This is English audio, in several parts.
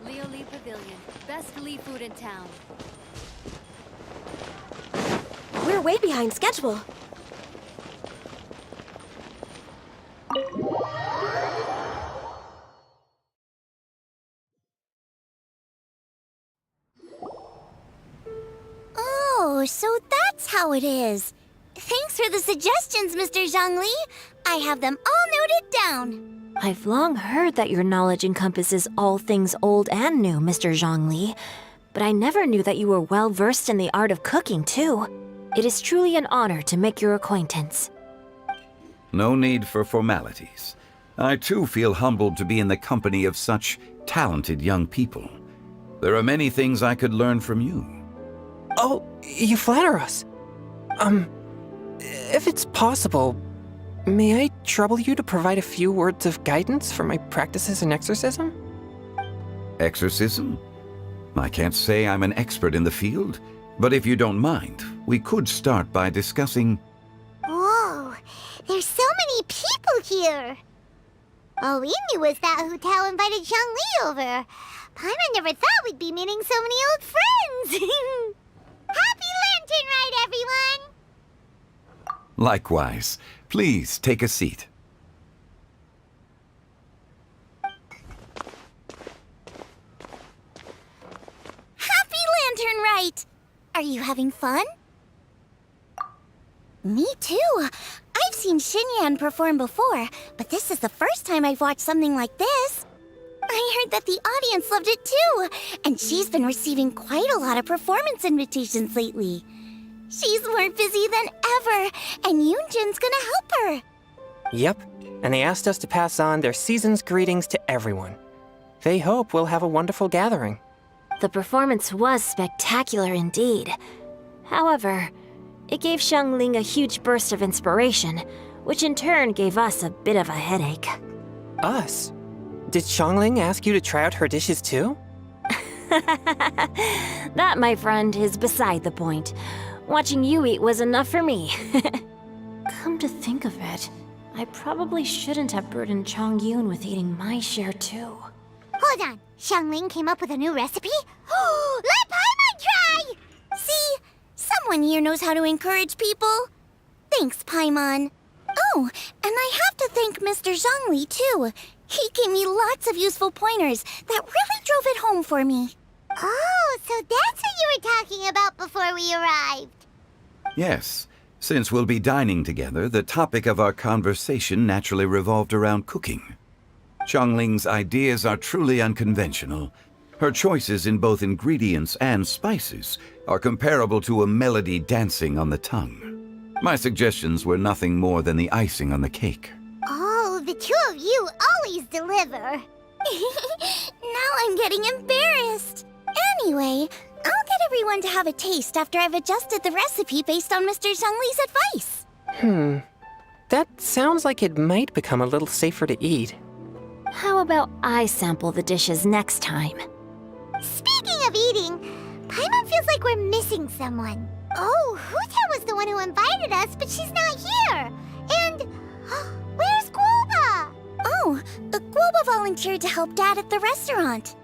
Liyue Pavilion. Best Lee food in town. We're way behind schedule. Oh, so that's how it is. Thanks for the suggestions, Mr. Zhongli. I have them all noted down. I've long heard that your knowledge encompasses all things old and new, Mr. Zhongli. But I never knew that you were well versed in the art of cooking, too. It is truly an honor to make your acquaintance. No need for formalities. I too feel humbled to be in the company of such talented young people. There are many things I could learn from you. Oh, you flatter us. If it's possible, may I trouble you to provide a few words of guidance for my practices in exorcism? Exorcism? I can't say I'm an expert in the field, but if you don't mind, we could start by discussing... Whoa, there's so many people here. All we knew was that Hu Tao invited Zhongli over. Paimon never thought we'd be meeting so many old friends. Happy Lantern Rite, everyone! Likewise. Please take a seat. Happy Lantern Rite! Are you having fun? Me too. I've seen Xinyan perform before, but this is the first time I've watched something like this. I heard that the audience loved it too, and she's been receiving quite a lot of performance invitations lately. She's more busy than ever, and Yoonjin's gonna help her. Yep, and they asked us to pass on their season's greetings to everyone. They hope we'll have a wonderful gathering. The performance was spectacular indeed. However, it gave Xiangling a huge burst of inspiration, which in turn gave us a bit of a headache. Us? Did Xiangling ask you to try out her dishes too? That, my friend, is beside the point. Watching you eat was enough for me. Come to think of it, I probably shouldn't have burdened Chongyun with eating my share too. Hold on, Xiangling came up with a new recipe? Let Paimon try! See, someone here knows how to encourage people. Thanks, Paimon. Oh, and I have to thank Mr. Zhongli too. He gave me lots of useful pointers that really drove it home for me. Oh, so that's what you were talking about before we arrived. Yes. Since we'll be dining together, the topic of our conversation naturally revolved around cooking. Xiangling's ideas are truly unconventional. Her choices in both ingredients and spices are comparable to a melody dancing on the tongue. My suggestions were nothing more than the icing on the cake. Oh, the two of you always deliver. Now I'm getting embarrassed. Anyway, I'll get everyone to have a taste after I've adjusted the recipe based on Mr. Zhongli's advice. That sounds like it might become a little safer to eat. How about I sample the dishes next time? Speaking of eating, Paimon feels like we're missing someone. Oh, Huta was the one who invited us, but she's not here. And where's Guoba? Oh, Guoba volunteered to help Dad at the restaurant.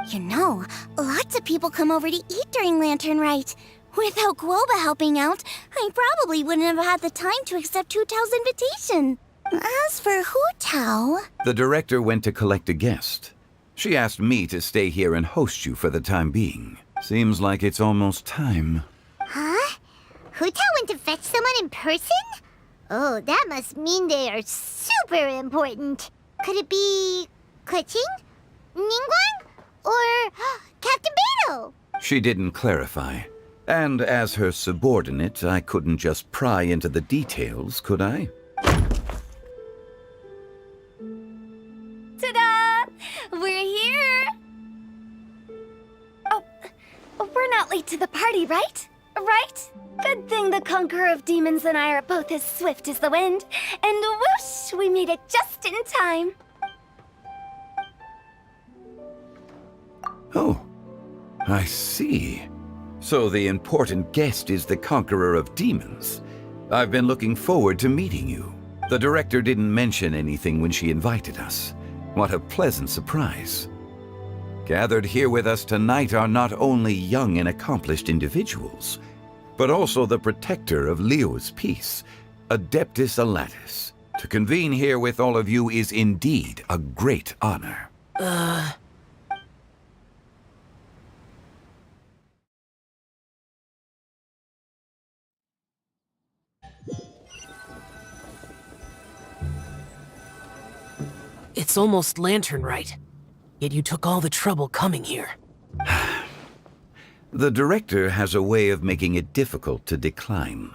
You know, lots of people come over to eat during Lantern Rite. Without Guoba helping out, I probably wouldn't have had the time to accept Hu Tao's invitation. As for Hu Tao... The director went to collect a guest. She asked me to stay here and host you for the time being. Seems like it's almost time. Huh? Hu Tao went to fetch someone in person? Oh, that must mean they are super important. Could it be... Keqing? Ningguang? Or Captain Beidou? She didn't clarify. And as her subordinate, I couldn't just pry into the details, could I? Ta-da! We're here! Oh, we're not late to the party, right? Right? Good thing the Conqueror of Demons and I are both as swift as the wind. And whoosh, we made it just in time. Oh, I see. So the important guest is the Conqueror of Demons. I've been looking forward to meeting you. The director didn't mention anything when she invited us. What a pleasant surprise. Gathered here with us tonight are not only young and accomplished individuals, but also the protector of Liyue's peace, Adeptus Alatus. To convene here with all of you is indeed a great honor. It's almost lantern right. Yet you took all the trouble coming here. The director has a way of making it difficult to decline.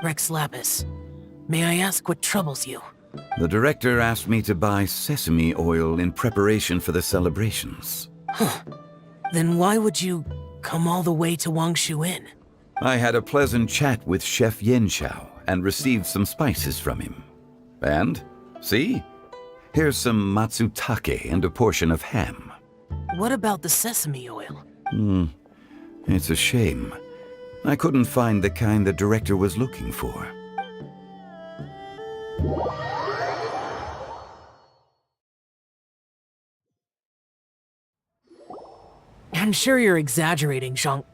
Rex Lapis, may I ask what troubles you? The director asked me to buy sesame oil in preparation for the celebrations. Then why would you come all the way to Wangshu Inn? I had a pleasant chat with Chef Yenshao and received some spices from him. And, see? Here's some matsutake and a portion of ham. What about the sesame oil? It's a shame. I couldn't find the kind the director was looking for. I'm sure you're exaggerating, Zhang...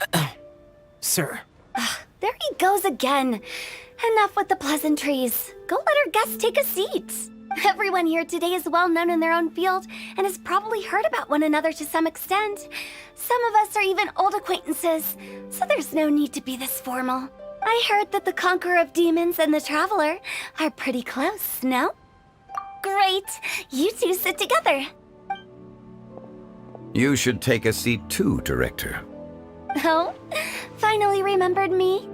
Sir. There he goes again. Enough with the pleasantries. Go let our guests take a seat. Everyone here today is well known in their own field and has probably heard about one another to some extent. Some of us are even old acquaintances, so there's no need to be this formal. I heard that the Conqueror of Demons and the Traveler are pretty close, no? Great! You two sit together. You should take a seat too, Director. Oh, finally remembered me?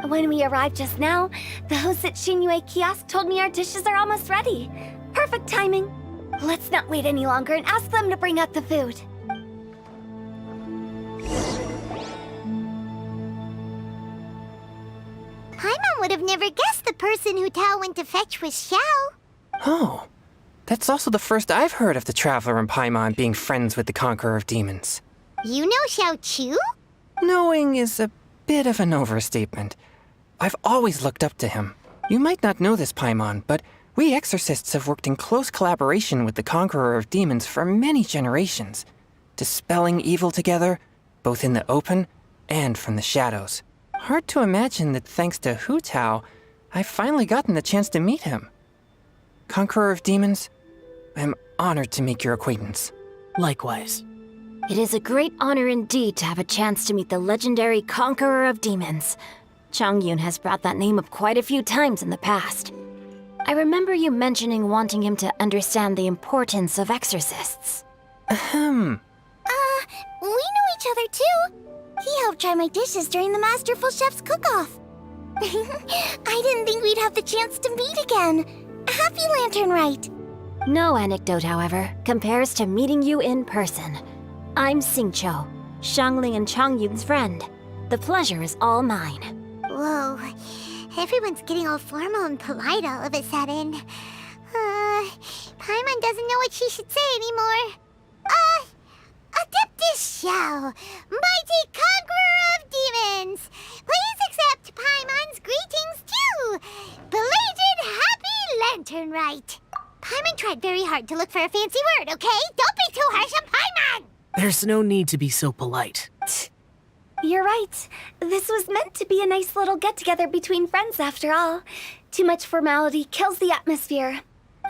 When we arrived just now, the host at Shinue Kiosk told me our dishes are almost ready. Perfect timing. Let's not wait any longer and ask them to bring out the food. Paimon would have never guessed the person who Tao went to fetch was Xiao. Oh, that's also the first I've heard of the Traveler and Paimon being friends with the Conqueror of Demons. You know Xiao Chu? Knowing is a bit of an overstatement. I've always looked up to him. You might not know this, Paimon, but we exorcists have worked in close collaboration with the Conqueror of Demons for many generations, dispelling evil together, both in the open and from the shadows. Hard to imagine that thanks to Hu Tao, I've finally gotten the chance to meet him. Conqueror of Demons, I'm honored to make your acquaintance. Likewise. It is a great honor indeed to have a chance to meet the legendary Conqueror of Demons. Changyun has brought that name up quite a few times in the past. I remember you mentioning wanting him to understand the importance of exorcists. We know each other too. He helped try my dishes during the Masterful Chef's cook-off. I didn't think we'd have the chance to meet again. Happy Lantern Rite. No anecdote, however, compares to meeting you in person. I'm Xingqiu, Shangling and Changyun's friend. The pleasure is all mine. Whoa, everyone's getting all formal and polite all of a sudden. Paimon doesn't know what she should say anymore. Adeptus Xiao, mighty Conqueror of Demons, please accept Paimon's greetings too. Belated Happy Lantern Rite. Paimon tried very hard to look for a fancy word, okay? Don't be too harsh on Paimon! There's no need to be so polite. You're right. This was meant to be a nice little get-together between friends after all. Too much formality kills the atmosphere.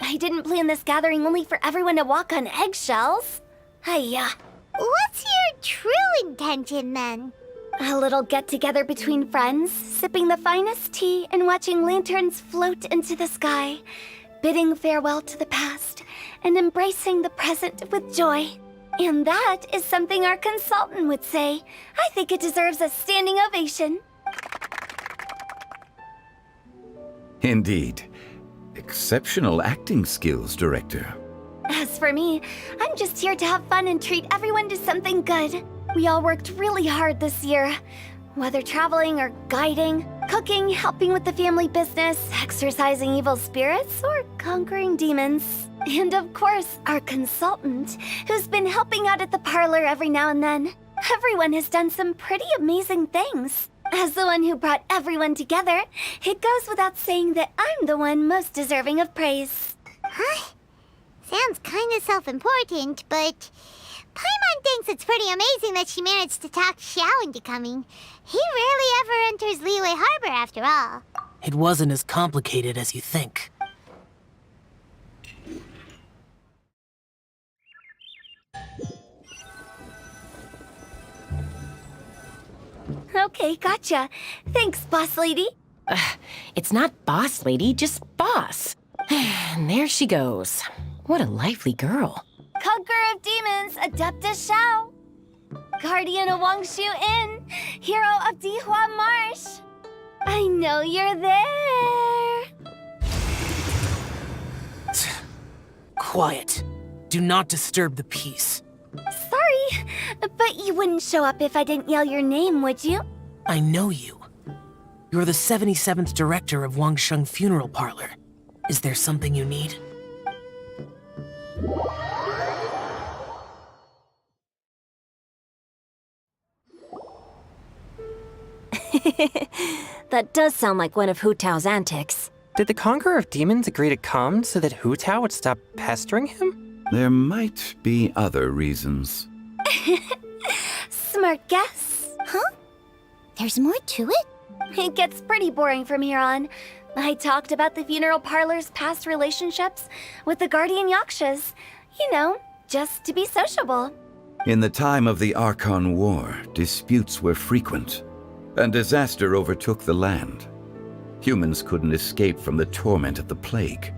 I didn't plan this gathering only for everyone to walk on eggshells. Hiya. What's your true intention then? A little get-together between friends, sipping the finest tea and watching lanterns float into the sky, bidding farewell to the past and embracing the present with joy. And that is something our consultant would say. I think it deserves a standing ovation. Indeed. Exceptional acting skills, Director. As for me, I'm just here to have fun and treat everyone to something good. We all worked really hard this year. Whether traveling or guiding, cooking, helping with the family business, exorcising evil spirits, or conquering demons. And of course, our consultant, who's been helping out at the parlor every now and then. Everyone has done some pretty amazing things. As the one who brought everyone together, it goes without saying that I'm the one most deserving of praise. Huh? Sounds kinda self-important, but Paimon thinks it's pretty amazing that she managed to talk Xiao into coming. He rarely ever enters Liyue Harbor after all. It wasn't as complicated as you think. Okay, gotcha. Thanks, boss lady. It's not boss lady, just boss. And there she goes. What a lively girl. Conqueror of demons, Adeptus Xiao. Guardian of Wangshu Inn, hero of Dihua Marsh. I know you're there. Quiet. Do not disturb the peace. Sorry, but you wouldn't show up if I didn't yell your name, would you? I know you. You're the 77th director of Wangsheng Funeral Parlor. Is there something you need? That does sound like one of Hu Tao's antics. Did the Conqueror of Demons agree to come so that Hu Tao would stop pestering him? There might be other reasons. Smart guess. Huh? There's more to it? It gets pretty boring from here on. I talked about the funeral parlor's past relationships with the guardian yakshas. You know, just to be sociable. In the time of the Archon War, disputes were frequent, and disaster overtook the land. Humans couldn't escape from the torment of the plague,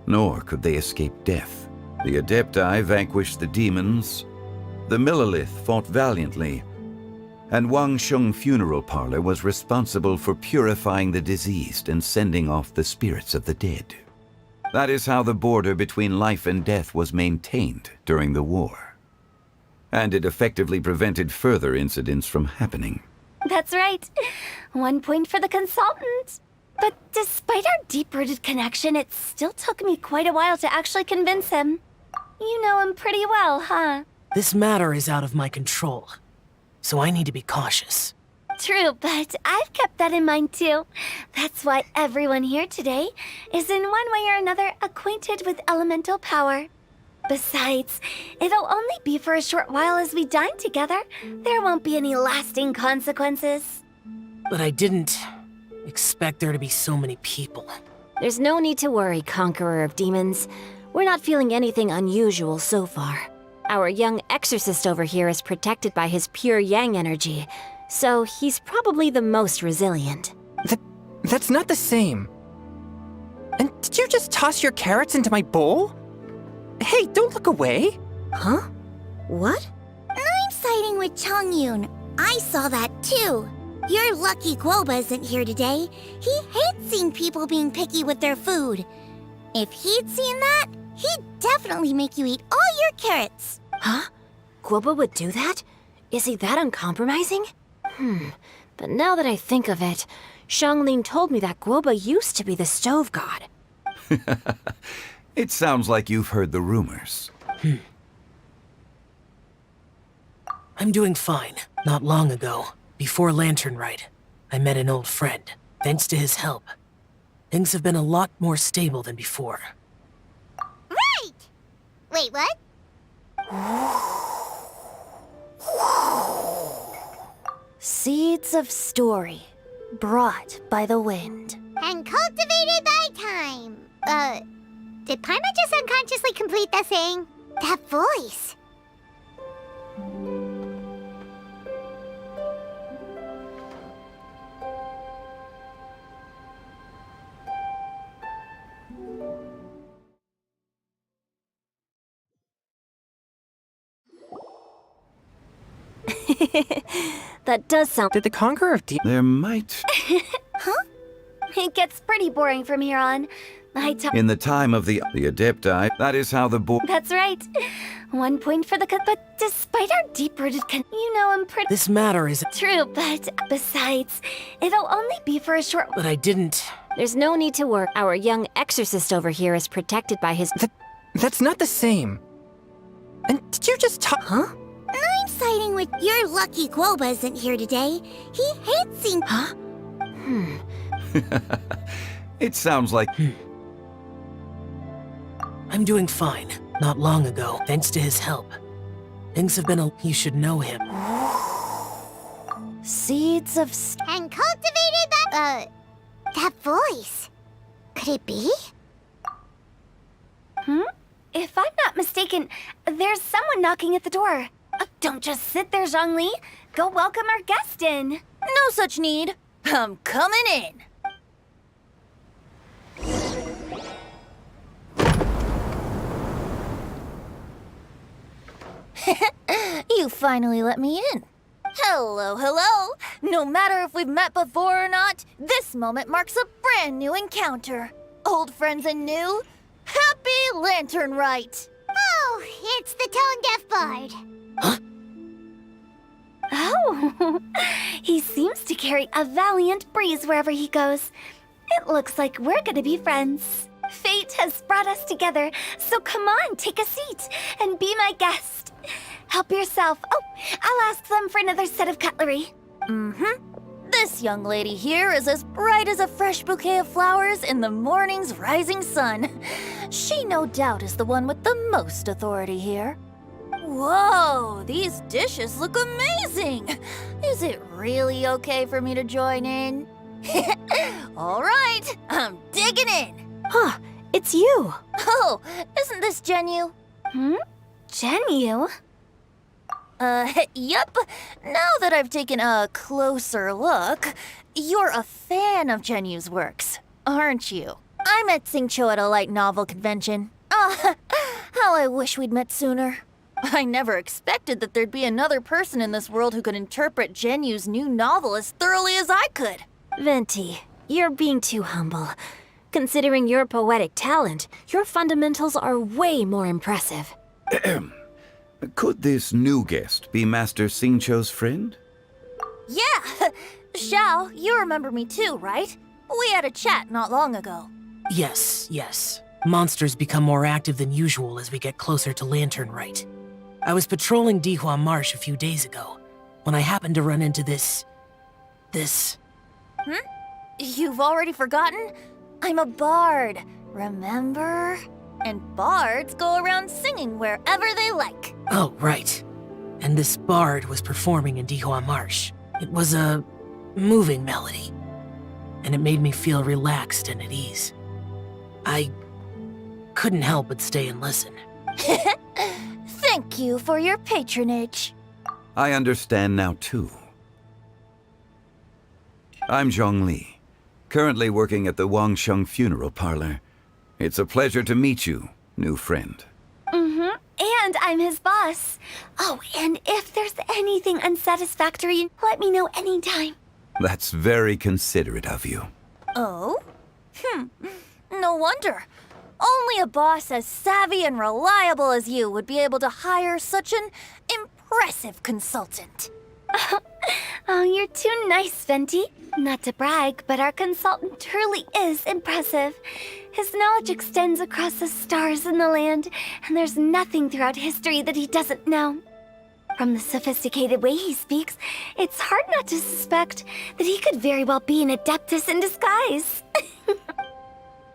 nor could they escape death. The Adepti vanquished the demons, the Millelith fought valiantly, and Wangsheng Funeral Parlor was responsible for purifying the diseased and sending off the spirits of the dead. That is how the border between life and death was maintained during the war. And it effectively prevented further incidents from happening. That's right. 1 point for the consultant. But despite our deep-rooted connection, it still took me quite a while to actually convince him. You know him pretty well, huh? This matter is out of my control, so I need to be cautious. True, but I've kept that in mind too. That's why everyone here today is in one way or another acquainted with elemental power. Besides, it'll only be for a short while as we dine together. There won't be any lasting consequences. But I didn't expect there to be so many people. There's no need to worry, Conqueror of Demons. We're not feeling anything unusual so far. Our young exorcist over here is protected by his pure yang energy, so he's probably the most resilient. That's not the same. And did you just toss your carrots into my bowl? Hey, don't look away. Huh? What? I'm siding with Chongyun. I saw that too. You're lucky Guoba isn't here today. He hates seeing people being picky with their food. If he'd seen that, he'd definitely make you eat all your carrots. Huh? Guoba would do that? Is he that uncompromising? But now that I think of it, Xiangling told me that Guoba used to be the stove god. It sounds like you've heard the rumors. I'm doing fine. Not long ago, before Lantern Rite, I met an old friend. Thanks to his help, things have been a lot more stable than before. Right! Wait, what? Seeds of story, brought by the wind. And cultivated by time. Did Paimon just unconsciously complete that saying? That voice. That does sound... Did the Conqueror of Demons... There might... Huh? It gets pretty boring from here on. In the time of the Adepti, that is how the That's right. 1 point for the but despite our deep-rooted you know him pretty... This matter is... True, but besides, it'll only be for a short... But I didn't... There's no need to worry. Our young exorcist over here is protected by his... That's not the same. And did you just Huh? I'm siding with your lucky Guoba isn't here today. He hates seeing... Huh? It sounds like... I'm doing fine. Not long ago, thanks to his help. Things have been you should know him. Seeds of... And cultivated by... that voice. Could it be? If I'm not mistaken, there's someone knocking at the door. Don't just sit there, Zhongli. Go welcome our guest in. No such need. I'm coming in. You finally let me in. Hello, hello. No matter if we've met before or not, this moment marks a brand new encounter. Old friends and new, happy Lantern Rite. Oh, it's the tone-deaf bard. Oh, he seems to carry a valiant breeze wherever he goes. It looks like we're gonna be friends. Fate has brought us together, so come on, take a seat and be my guest. Help yourself. Oh, I'll ask them for another set of cutlery. This young lady here is as bright as a fresh bouquet of flowers in the morning's rising sun. She no doubt is the one with the most authority here. Whoa, these dishes look amazing! Is it really okay for me to join in? All right, I'm digging in. Huh, it's you. Oh, isn't this Genu? Genu? Yep. Now that I've taken a closer look, you're a fan of Genu's works, aren't you? I met Xingqiu at a light novel convention. Ah, how I wish we'd met sooner. I never expected that there'd be another person in this world who could interpret Genu's new novel as thoroughly as I could. Venti, you're being too humble. Considering your poetic talent, your fundamentals are way more impressive. Could this new guest be Master Xingqiu's friend? Yeah! Xiao, you remember me too, right? We had a chat not long ago. Yes. Monsters become more active than usual as we get closer to Lantern Rite. I was patrolling Dihua Marsh a few days ago, when I happened to run into this... You've already forgotten? I'm a bard, remember? And bards go around singing wherever they like. Oh, right. And this bard was performing in Dihua Marsh. It was a moving melody, and it made me feel relaxed and at ease. I couldn't help but stay and listen. Thank you for your patronage. I understand now, too. I'm Zhongli, currently working at the Wangsheng Funeral Parlor. It's a pleasure to meet you, new friend. And I'm his boss. Oh, and if there's anything unsatisfactory, let me know anytime. That's very considerate of you. Oh? No wonder. Only a boss as savvy and reliable as you would be able to hire such an impressive consultant. Oh, you're too nice, Venti. Not to brag, but our consultant truly is impressive. His knowledge extends across the stars and the land, and there's nothing throughout history that he doesn't know. From the sophisticated way he speaks, it's hard not to suspect that he could very well be an adeptus in disguise.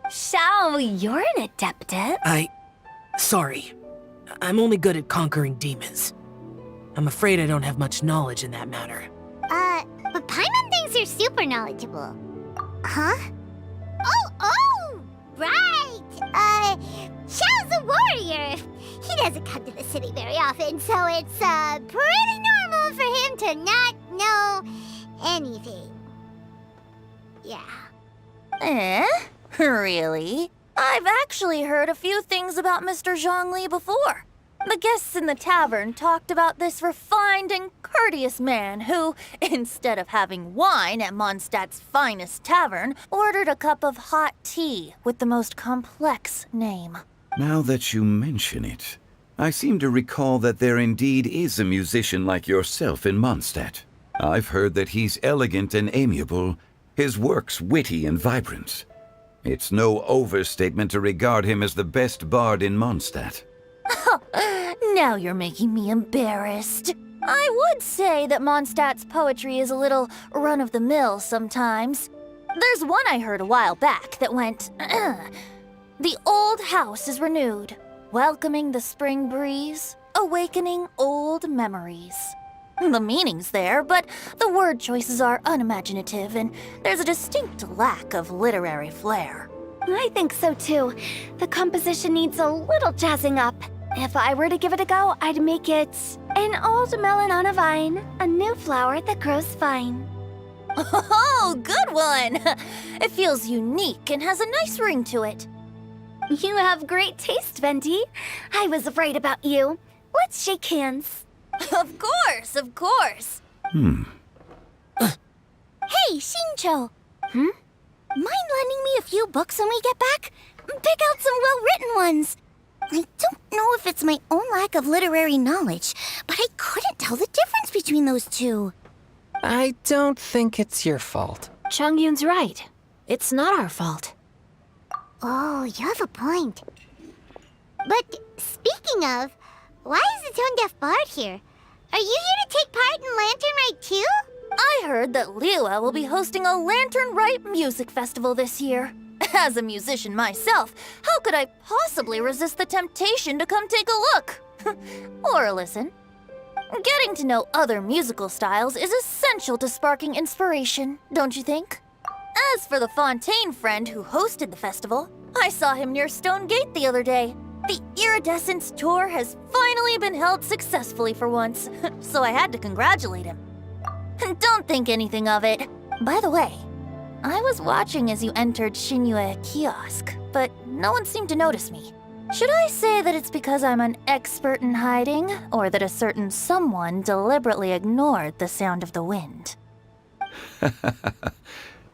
Xiao, you're an adeptus. Sorry. I'm only good at conquering demons. I'm afraid I don't have much knowledge in that matter. But Paimon thinks you're super knowledgeable. Huh? Oh, right! Xiao's a warrior. He doesn't come to the city very often, so it's, pretty normal for him to not know anything. Yeah. Really? I've actually heard a few things about Mr. Zhongli before. The guests in the tavern talked about this refined and courteous man who, instead of having wine at Mondstadt's finest tavern, ordered a cup of hot tea with the most complex name. Now that you mention it, I seem to recall that there indeed is a musician like yourself in Mondstadt. I've heard that he's elegant and amiable, his works witty and vibrant. It's no overstatement to regard him as the best bard in Mondstadt. Now you're making me embarrassed. I would say that Mondstadt's poetry is a little run-of-the-mill sometimes. There's one I heard a while back that went, The old house is renewed, welcoming the spring breeze, awakening old memories. The meaning's there, but the word choices are unimaginative, and there's a distinct lack of literary flair. I think so too. The composition needs a little jazzing up. If I were to give it a go, I'd make it an old melon on a vine, a new flower that grows fine. Oh, good one! It feels unique and has a nice ring to it. You have great taste, Venti. I was right about you. Let's shake hands. Of course, of course. Hey, Shincho! Mind lending me a few books when we get back? Pick out some well-written ones. I don't know if it's my own lack of literary knowledge, but I couldn't tell the difference between those two. I don't think it's your fault. Chongyun's right. It's not our fault. Oh, you have a point. But speaking of, why is the tone-deaf bard here? Are you here to take part in Lantern Rite too? I heard that Liyue will be hosting a Lantern Rite music festival this year. As a musician myself, how could I possibly resist the temptation to come take a look? Or listen. Getting to know other musical styles is essential to sparking inspiration, don't you think? As for the Fontaine friend who hosted the festival, I saw him near Stone Gate the other day. The Iridescence tour has finally been held successfully for once, so I had to congratulate him. Don't think anything of it. By the way, I was watching as you entered Shinue kiosk, but no one seemed to notice me. Should I say that it's because I'm an expert in hiding, or that a certain someone deliberately ignored the sound of the wind?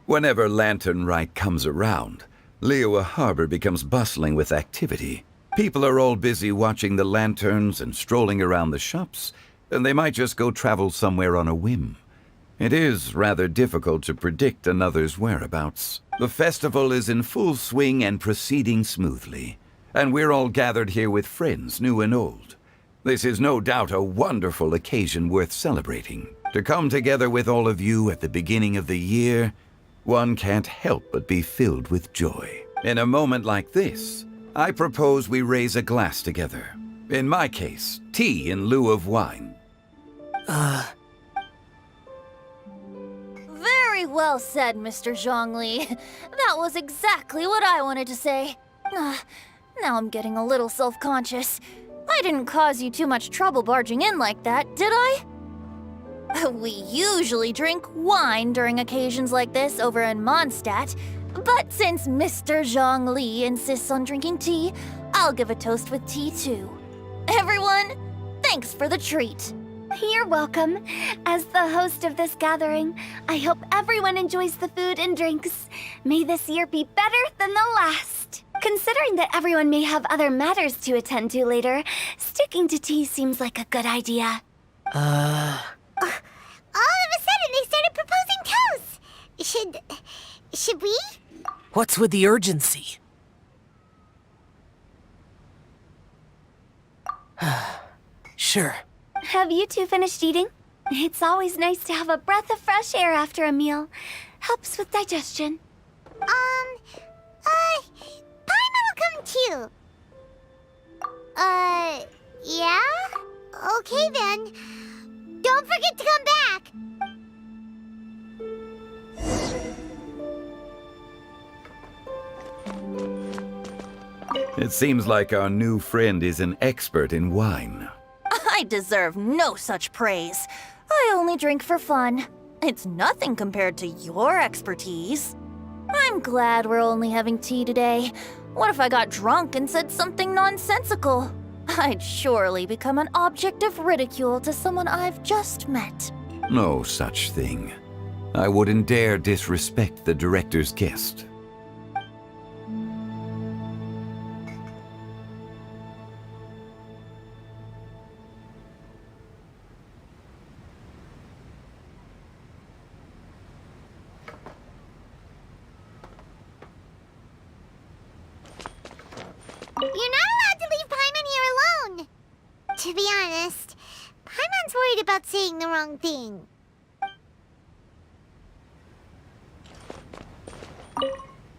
Whenever Lantern Rite comes around, Liyue Harbor becomes bustling with activity. People are all busy watching the lanterns and strolling around the shops, and they might just go travel somewhere on a whim. It is rather difficult to predict another's whereabouts. The festival is in full swing and proceeding smoothly, and we're all gathered here with friends, new and old. This is no doubt a wonderful occasion worth celebrating. To come together with all of you at the beginning of the year, one can't help but be filled with joy. In a moment like this, I propose we raise a glass together. In my case, tea in lieu of wine. Very well said, Mr. Zhongli. That was exactly what I wanted to say. Now I'm getting a little self-conscious. I didn't cause you too much trouble barging in like that, did I? We usually drink wine during occasions like this over in Mondstadt, but since Mr. Zhongli insists on drinking tea, I'll give a toast with tea too. Everyone, thanks for the treat. You're welcome. As the host of this gathering, I hope everyone enjoys the food and drinks. May this year be better than the last. Considering that everyone may have other matters to attend to later, sticking to tea seems like a good idea. All of a sudden, they started proposing toasts. Should we? What's with the urgency? Sure. Have you two finished eating? It's always nice to have a breath of fresh air after a meal. Helps with digestion. Paimon will come too. Yeah? Okay then. Don't forget to come back! It seems like our new friend is an expert in wine. I deserve no such praise. I only drink for fun. It's nothing compared to your expertise. I'm glad we're only having tea today. What if I got drunk and said something nonsensical? I'd surely become an object of ridicule to someone I've just met. No such thing. I wouldn't dare disrespect the director's guest. You're not allowed to leave Paimon here alone! To be honest, Paimon's worried about saying the wrong thing.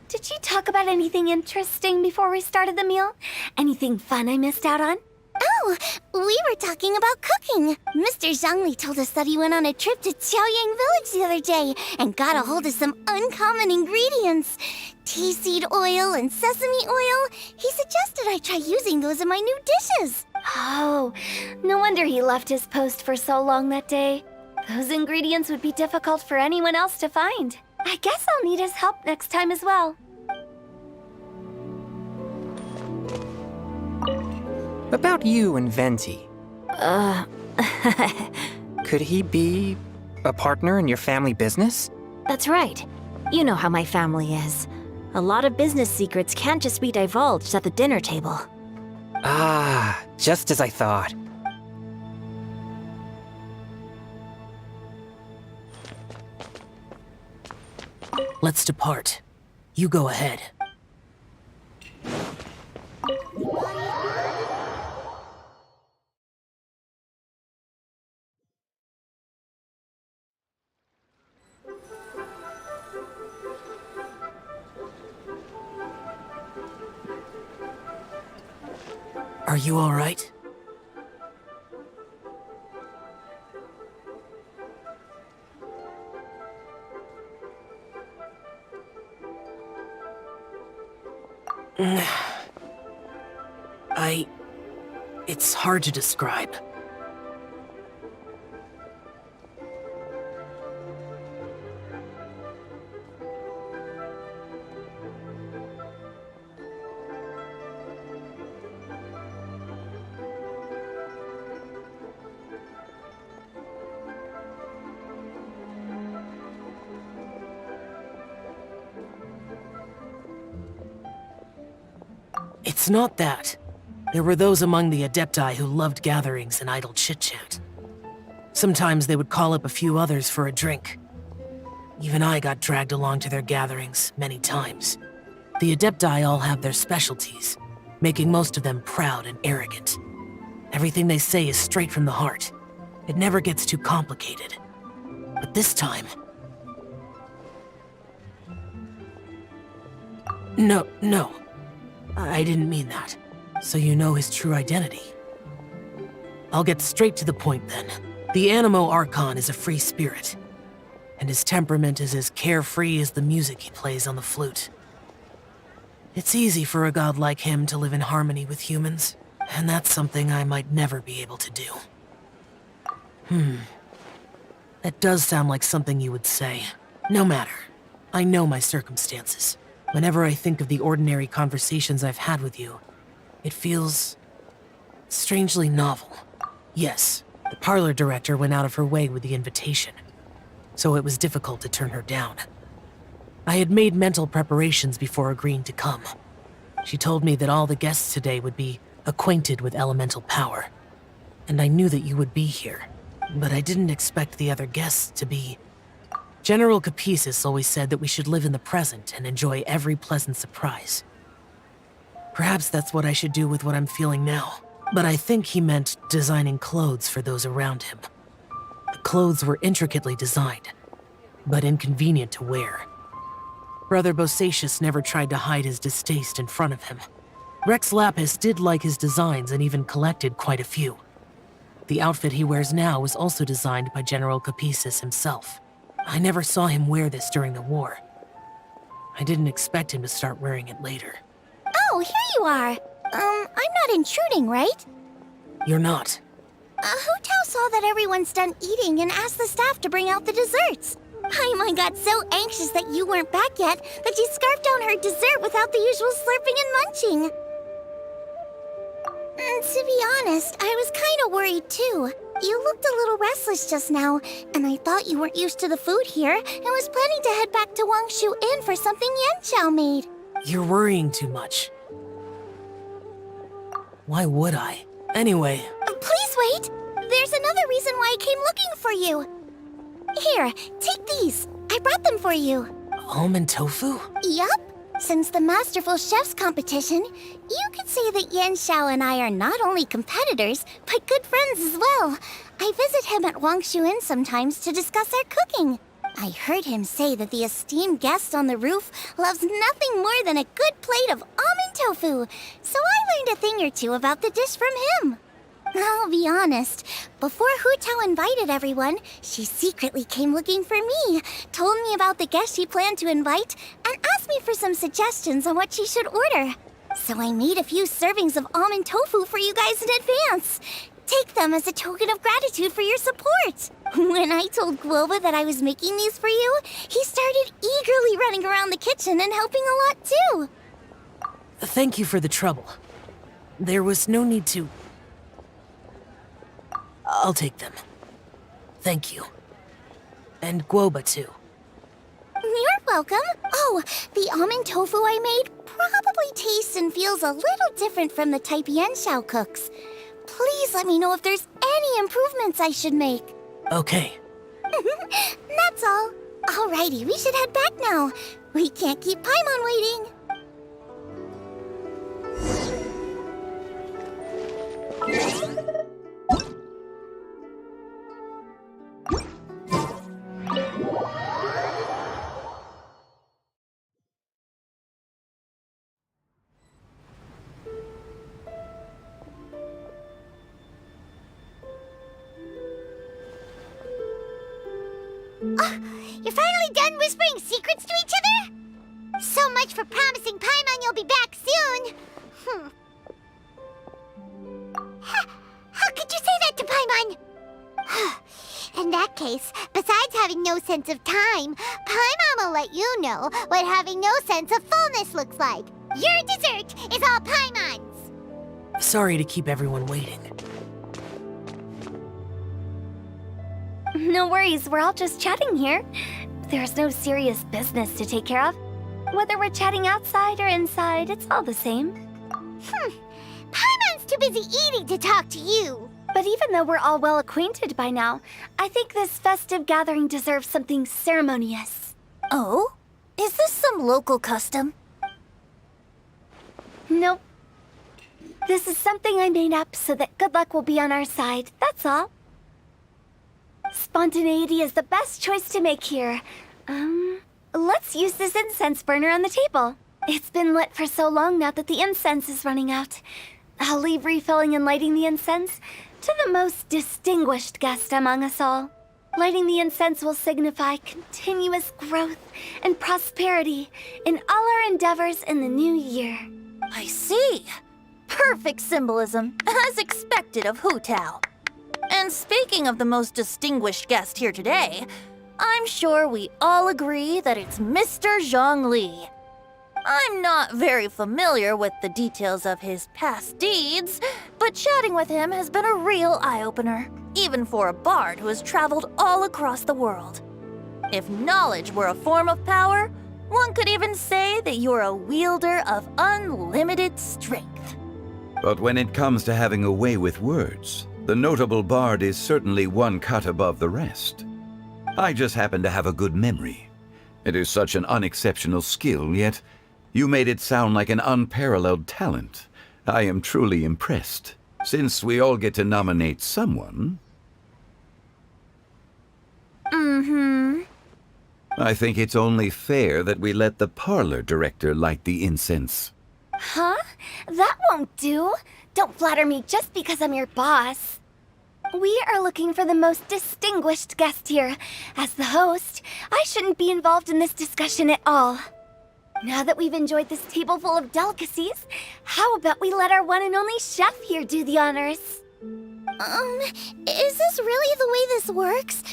Did you talk about anything interesting before we started the meal? Anything fun I missed out on? Oh, we were talking about cooking. Mr. Zhangli told us that he went on a trip to Qiaoyang Village the other day and got a hold of some uncommon ingredients. Tea seed oil and sesame oil. He suggested I try using those in my new dishes. Oh, no wonder he left his post for so long that day. Those ingredients would be difficult for anyone else to find. I guess I'll need his help next time as well. About you and Venti. Could he be a partner in your family business? That's right. You know how my family is. A lot of business secrets can't just be divulged at the dinner table. Ah, just as I thought. Let's depart. You go ahead. Are you all right? It's hard to describe. It's not that. There were those among the Adepti who loved gatherings and idle chit-chat. Sometimes they would call up a few others for a drink. Even I got dragged along to their gatherings many times. The Adepti all have their specialties, making most of them proud and arrogant. Everything they say is straight from the heart. It never gets too complicated. But this time... No. I didn't mean that. So you know his true identity. I'll get straight to the point then. The Animo Archon is a free spirit, and his temperament is as carefree as the music he plays on the flute. It's easy for a god like him to live in harmony with humans, and that's something I might never be able to do. That does sound like something you would say. No matter. I know my circumstances. Whenever I think of the ordinary conversations I've had with you, it feels strangely novel. Yes, the parlor director went out of her way with the invitation, so it was difficult to turn her down. I had made mental preparations before agreeing to come. She told me that all the guests today would be acquainted with elemental power, and I knew that you would be here, but I didn't expect the other guests to be... General Capisis always said that we should live in the present and enjoy every pleasant surprise. Perhaps that's what I should do with what I'm feeling now. But I think he meant designing clothes for those around him. The clothes were intricately designed, but inconvenient to wear. Brother Bosacius never tried to hide his distaste in front of him. Rex Lapis did like his designs and even collected quite a few. The outfit he wears now was also designed by General Capisis himself. I never saw him wear this during the war. I didn't expect him to start wearing it later. Oh, here you are. I'm not intruding, right? You're not. Hu Tao saw that everyone's done eating and asked the staff to bring out the desserts. Paimon got so anxious that you weren't back yet that she scarfed down her dessert without the usual slurping and munching. To be honest, I was kind of worried too. You looked a little restless just now, and I thought you weren't used to the food here and was planning to head back to Wangshu Inn for something Yanqiao made. You're worrying too much. Why would I? Anyway... Please wait! There's another reason why I came looking for you. Here, take these. I brought them for you. Almond tofu? Yup. Since the Masterful Chef's competition, you could say that Yan Xiao and I are not only competitors, but good friends as well. I visit him at Wangshu Inn sometimes to discuss our cooking. I heard him say that the esteemed guest on the roof loves nothing more than a good plate of almond tofu, so I learned a thing or two about the dish from him. I'll be honest, before Hu Tao invited everyone, she secretly came looking for me, told me about the guest she planned to invite, and asked me for some suggestions on what she should order. So I made a few servings of almond tofu for you guys in advance. Take them as a token of gratitude for your support. When I told Guoba that I was making these for you, he started eagerly running around the kitchen and helping a lot too. Thank you for the trouble. There was no need to... I'll take them. Thank you. And Guoba, too. You're welcome. Oh, the almond tofu I made probably tastes and feels a little different from the type Yan Xiao cooks. Please let me know if there's any improvements I should make. Okay. That's all. Alrighty, we should head back now. We can't keep Paimon waiting. You're finally done whispering secrets to each other? So much for promising Paimon you'll be back soon. How could you say that to Paimon? In that case, besides having no sense of time, Paimon will let you know what having no sense of fullness looks like. Your dessert is all Paimon's. Sorry to keep everyone waiting. No worries, we're all just chatting here. There's no serious business to take care of. Whether we're chatting outside or inside, it's all the same. Paimon's too busy eating to talk to you. But even though we're all well acquainted by now, I think this festive gathering deserves something ceremonious. Oh? Is this some local custom? Nope. This is something I made up so that good luck will be on our side, that's all. Spontaneity is the best choice to make here. Let's use this incense burner on the table. It's been lit for so long now that the incense is running out. I'll leave refilling and lighting the incense to the most distinguished guest among us all. Lighting the incense will signify continuous growth and prosperity in all our endeavors in the new year. I see. Perfect symbolism, as expected of Hu Tao. And speaking of the most distinguished guest here today, I'm sure we all agree that it's Mr. Zhongli. I'm not very familiar with the details of his past deeds, but chatting with him has been a real eye-opener, even for a bard who has traveled all across the world. If knowledge were a form of power, one could even say that you're a wielder of unlimited strength. But when it comes to having a way with words, the notable bard is certainly one cut above the rest. I just happen to have a good memory. It is such an unexceptional skill, yet you made it sound like an unparalleled talent. I am truly impressed. Since we all get to nominate someone... I think it's only fair that we let the parlor director light the incense. Huh? That won't do. Don't flatter me just because I'm your boss. We are looking for the most distinguished guest here. As the host, I shouldn't be involved in this discussion at all. Now that we've enjoyed this table full of delicacies, how about we let our one and only chef here do the honors? Is this really the way this works?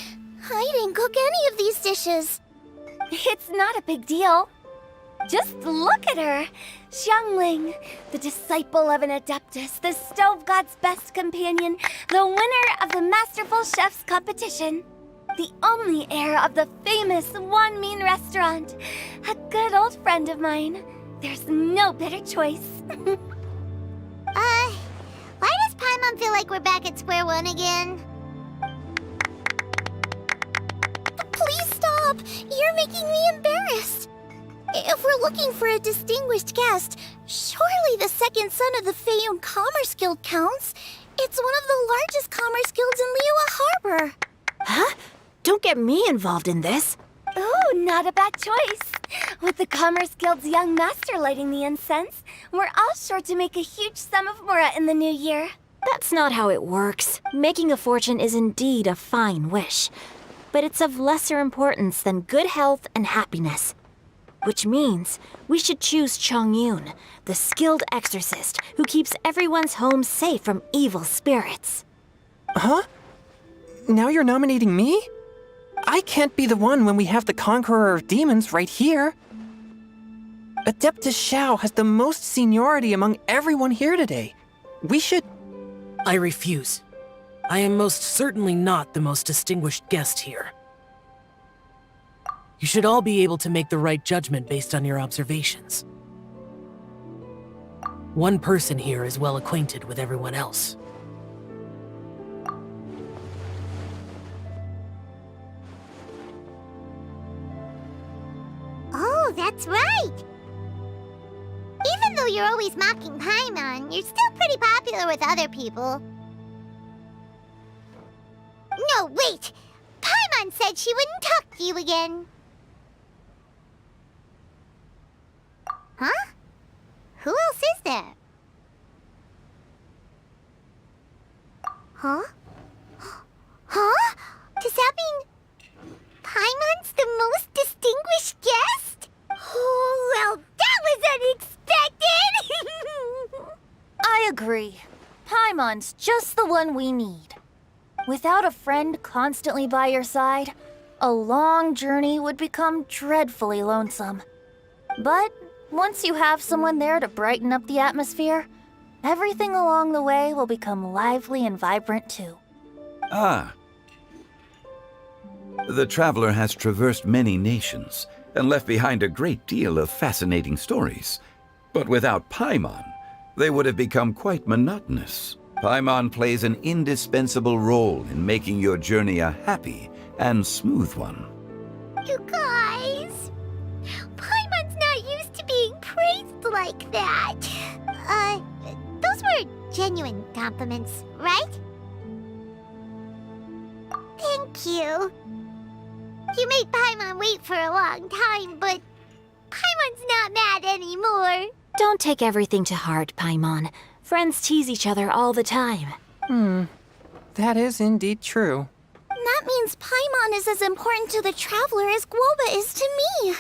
I didn't cook any of these dishes. It's not a big deal. Just look at her! Xiangling, the disciple of an adeptus, the stove god's best companion, the winner of the Masterful Chef's competition, the only heir of the famous Wan Min restaurant, a good old friend of mine. There's no better choice. Why does Paimon feel like we're back at square one again? Please stop! You're making me embarrassed. If we're looking for a distinguished guest, surely the second son of the Feyun Commerce Guild counts. It's one of the largest commerce guilds in Liyue Harbor. Huh? Don't get me involved in this. Ooh, not a bad choice. With the Commerce Guild's young master lighting the incense, we're all sure to make a huge sum of mora in the new year. That's not how it works. Making a fortune is indeed a fine wish, but it's of lesser importance than good health and happiness. Which means we should choose Chongyun, the skilled exorcist who keeps everyone's home safe from evil spirits. Huh? Now you're nominating me? I can't be the one when we have the Conqueror of Demons right here. Adeptus Xiao has the most seniority among everyone here today. We should... I refuse. I am most certainly not the most distinguished guest here. You should all be able to make the right judgment based on your observations. One person here is well acquainted with everyone else. Oh, that's right! Even though you're always mocking Paimon, you're still pretty popular with other people. No, wait! Paimon said she wouldn't talk to you again. Huh? Who else is there? Huh? Huh? Does that mean Paimon's the most distinguished guest? Oh, well, that was unexpected! I agree. Paimon's just the one we need. Without a friend constantly by your side, a long journey would become dreadfully lonesome. But once you have someone there to brighten up the atmosphere, everything along the way will become lively and vibrant too. Ah. The traveler has traversed many nations and left behind a great deal of fascinating stories. But without Paimon, they would have become quite monotonous. Paimon plays an indispensable role in making your journey a happy and smooth one. You guys, Paimon's not used to being praised like that. Those were genuine compliments, right? Thank you. You made Paimon wait for a long time, but Paimon's not mad anymore. Don't take everything to heart, Paimon. Friends tease each other all the time. That is indeed true. That means Paimon is as important to the traveler as Guoba is to me.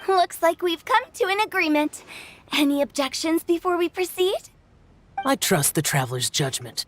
Looks like we've come to an agreement. Any objections before we proceed? I trust the traveler's judgment.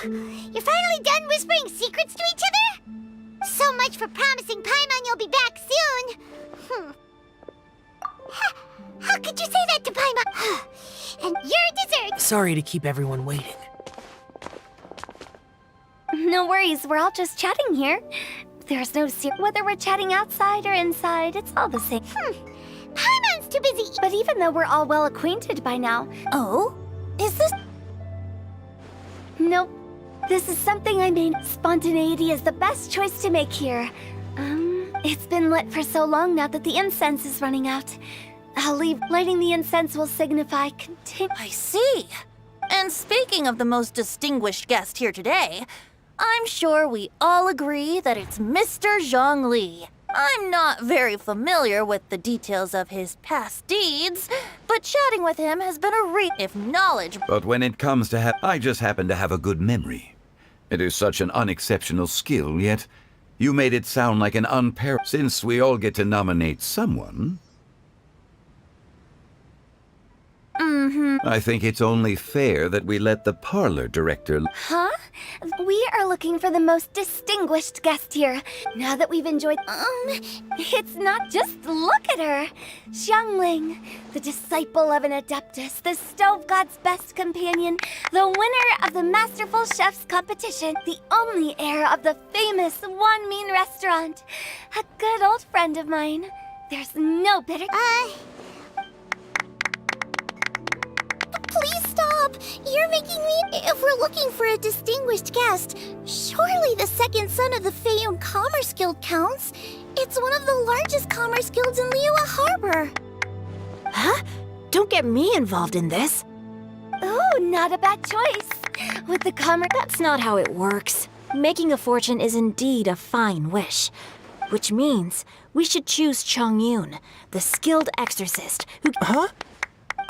You're finally done whispering secrets to each other? So much for promising Paimon you'll be back soon. How could you say that to Paimon? And your dessert! Sorry to keep everyone waiting. No worries, we're all just chatting here. There's no whether we're chatting outside or inside, it's all the same. Paimon's too busy. But even though we're all well acquainted by now, Oh? Is this... Nope. This is something I made. Spontaneity is the best choice to make here. It's been lit for so long now that the incense is running out. I'll leave. Lighting the incense will signify I see. And speaking of the most distinguished guest here today, I'm sure we all agree that it's Mr. Zhongli. I'm not very familiar with the details of his past deeds, but chatting with him has been a if knowledge. But when it comes to I just happen to have a good memory. It is such an unexceptional skill, yet you made it sound like an Since we all get to nominate someone... I think it's only fair that we let the parlor director... Huh? We are looking for the most distinguished guest here. Now that we've enjoyed... it's not just look at her. Xiangling, the disciple of an adeptus, the stove god's best companion, the winner of the Masterful Chef's competition, the only heir of the famous Wan Min restaurant. A good old friend of mine. There's no better... Please stop! You're making me... If we're looking for a distinguished guest, surely the second son of the Feiyun Commerce Guild counts. It's one of the largest commerce guilds in Liyue Harbor. Huh? Don't get me involved in this. Ooh, not a bad choice. With the commerce... That's not how it works. Making a fortune is indeed a fine wish. Which means we should choose Chongyun, the skilled exorcist who... Huh?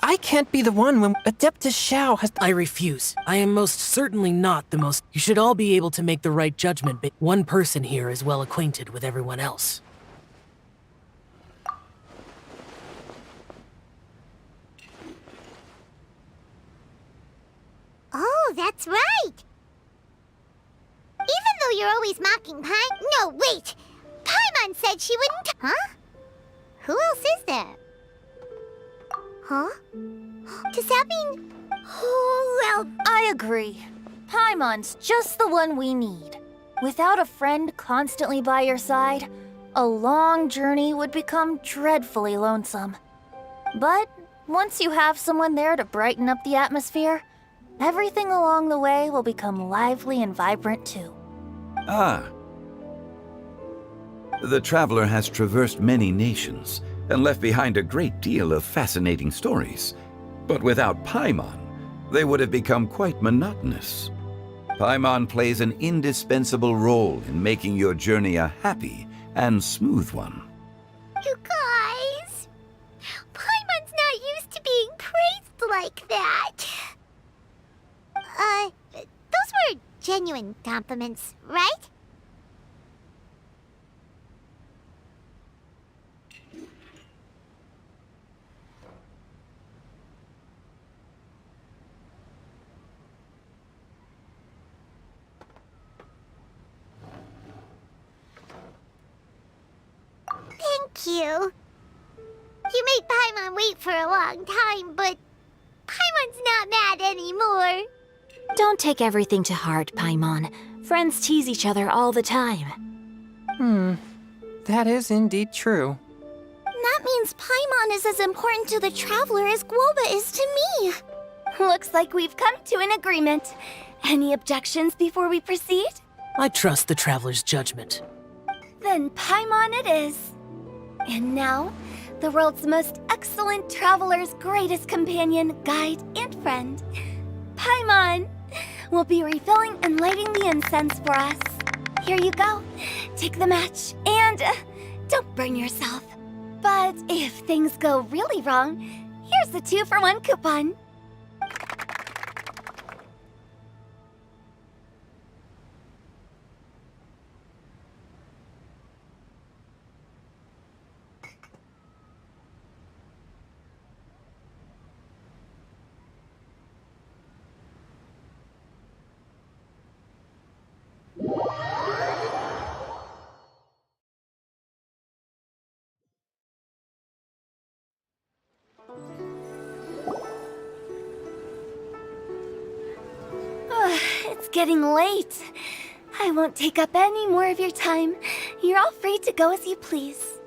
I can't be the one when Adeptus Xiao has... I refuse. I am most certainly not the most... You should all be able to make the right judgment, but one person here is well acquainted with everyone else. Oh, that's right! Even though you're always mocking No, wait! Paimon said she wouldn't... Huh? Who else is there? Huh? Does that mean... Oh, well... I agree. Paimon's just the one we need. Without a friend constantly by your side, a long journey would become dreadfully lonesome. But once you have someone there to brighten up the atmosphere, everything along the way will become lively and vibrant too. Ah. The traveler has traversed many nations and left behind a great deal of fascinating stories. But without Paimon, they would have become quite monotonous. Paimon plays an indispensable role in making your journey a happy and smooth one. You guys... Paimon's not used to being praised like that. Those were genuine compliments, right? Thank you. You made Paimon wait for a long time, but Paimon's not mad anymore. Don't take everything to heart, Paimon. Friends tease each other all the time. That is indeed true. That means Paimon is as important to the traveler as Guoba is to me. Looks like we've come to an agreement. Any objections before we proceed? I trust the traveler's judgment. Then Paimon it is. And now, the world's most excellent traveler's greatest companion, guide, and friend, Paimon, will be refilling and lighting the incense for us. Here you go. Take the match, and don't burn yourself. But if things go really wrong, here's the 2-for-1 coupon. It's getting late. I won't take up any more of your time. You're all free to go as you please.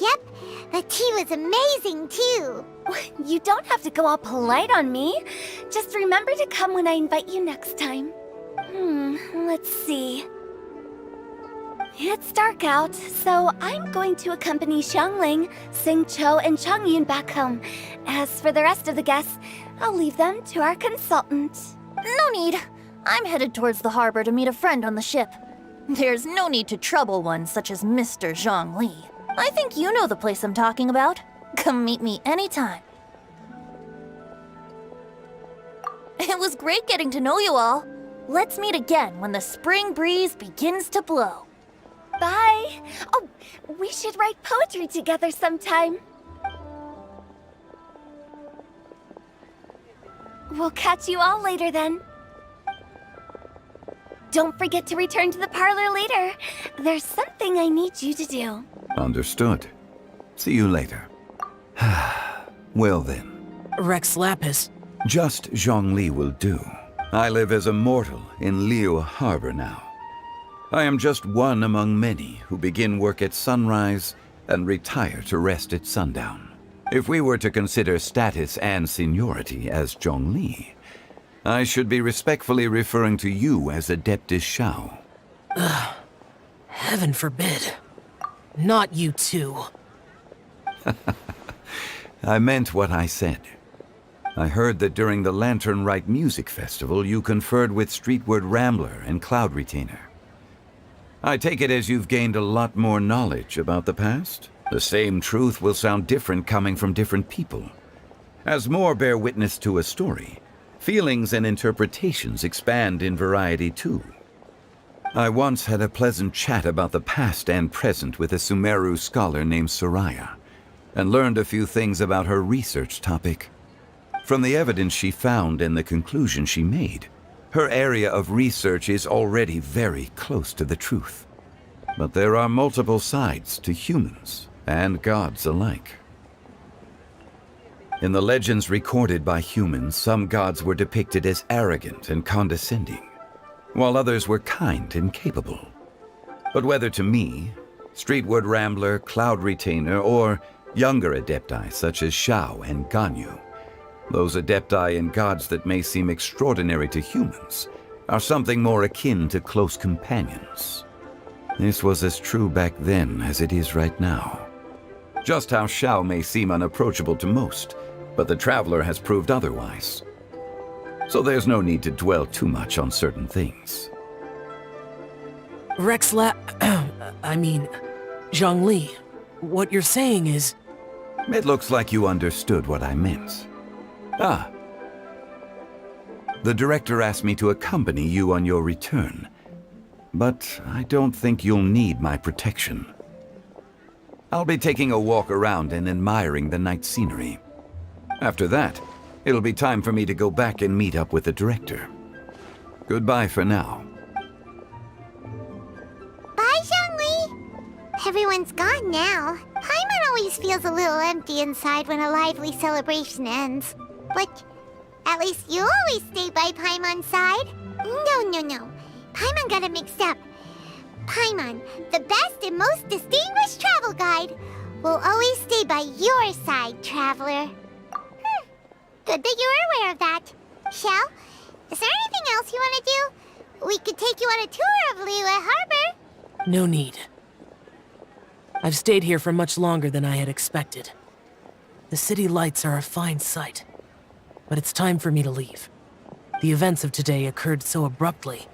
Yep, the tea was amazing too. You don't have to go all polite on me. Just remember to come when I invite you next time. Let's see. It's dark out, so I'm going to accompany Xiangling, Xingqiu, and Changyun back home. As for the rest of the guests, I'll leave them to our consultant. No need. I'm headed towards the harbor to meet a friend on the ship. There's no need to trouble one such as Mr. Zhongli. I think you know the place I'm talking about. Come meet me anytime. It was great getting to know you all. Let's meet again when the spring breeze begins to blow. Bye! Oh, we should write poetry together sometime. We'll catch you all later then. Don't forget to return to the parlor later. There's something I need you to do. Understood. See you later. Well then. Rex Lapis. Just Zhongli will do. I live as a mortal in Liyue Harbor now. I am just one among many who begin work at sunrise and retire to rest at sundown. If we were to consider status and seniority as Zhongli, I should be respectfully referring to you as Adeptus Shao. Heaven forbid. Not you too. I meant what I said. I heard that during the Lantern Rite Music Festival you conferred with Streetward Rambler and Cloud Retainer. I take it as you've gained a lot more knowledge about the past? The same truth will sound different coming from different people. As more bear witness to a story, feelings and interpretations expand in variety too. I once had a pleasant chat about the past and present with a Sumeru scholar named Soraya, and learned a few things about her research topic. From the evidence she found and the conclusion she made, her area of research is already very close to the truth. But there are multiple sides to humans and gods alike. In the legends recorded by humans, some gods were depicted as arrogant and condescending, while others were kind and capable. But whether to me, Streetward Rambler, Cloud Retainer, or younger adepti such as Shao and Ganyu, those adepti and gods that may seem extraordinary to humans are something more akin to close companions. This was as true back then as it is right now. Just how Shao may seem unapproachable to most, but the Traveler has proved otherwise. So there's no need to dwell too much on certain things. Zhongli, what you're saying is... It looks like you understood what I meant. The director asked me to accompany you on your return, but I don't think you'll need my protection. I'll be taking a walk around and admiring the night scenery. After that, it'll be time for me to go back and meet up with the director. Goodbye for now. Bye, Zhongli. Everyone's gone now. Paimon always feels a little empty inside when a lively celebration ends. But at least you always stay by Paimon's side. No. Paimon got it mixed up. Paimon, the best and most distinguished travel guide, will always stay by your side, Traveler. Good that you're aware of that. Shell, is there anything else you want to do? We could take you on a tour of Liyue Harbor. No need. I've stayed here for much longer than I had expected. The city lights are a fine sight. But it's time for me to leave. The events of today occurred so abruptly.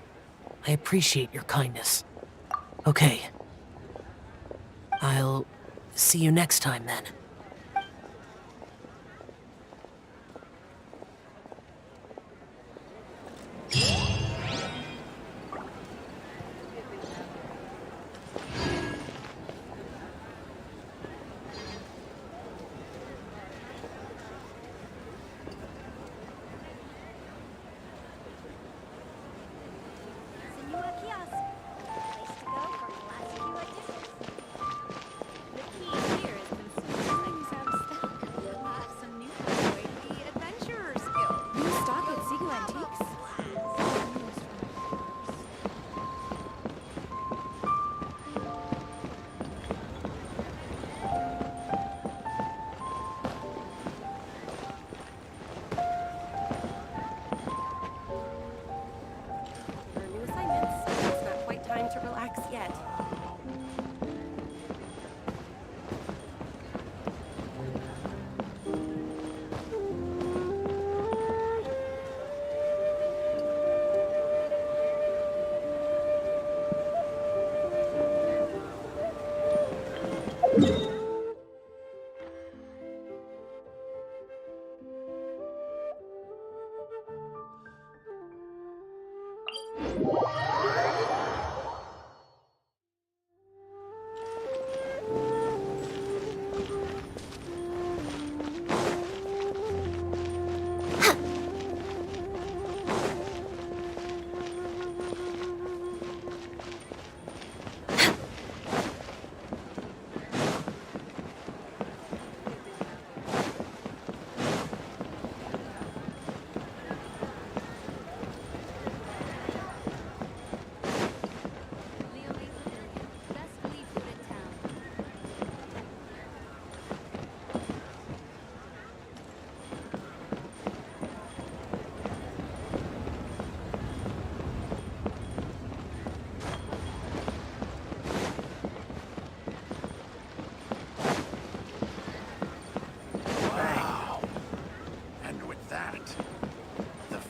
I appreciate your kindness. Okay. I'll see you next time then.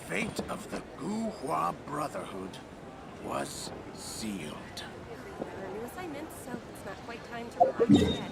fate of the Guhua Brotherhood was sealed. New assignments, so it's not quite time to relax yet.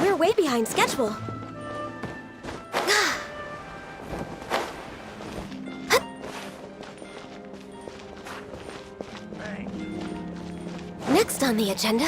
We're way behind schedule. Next on the agenda.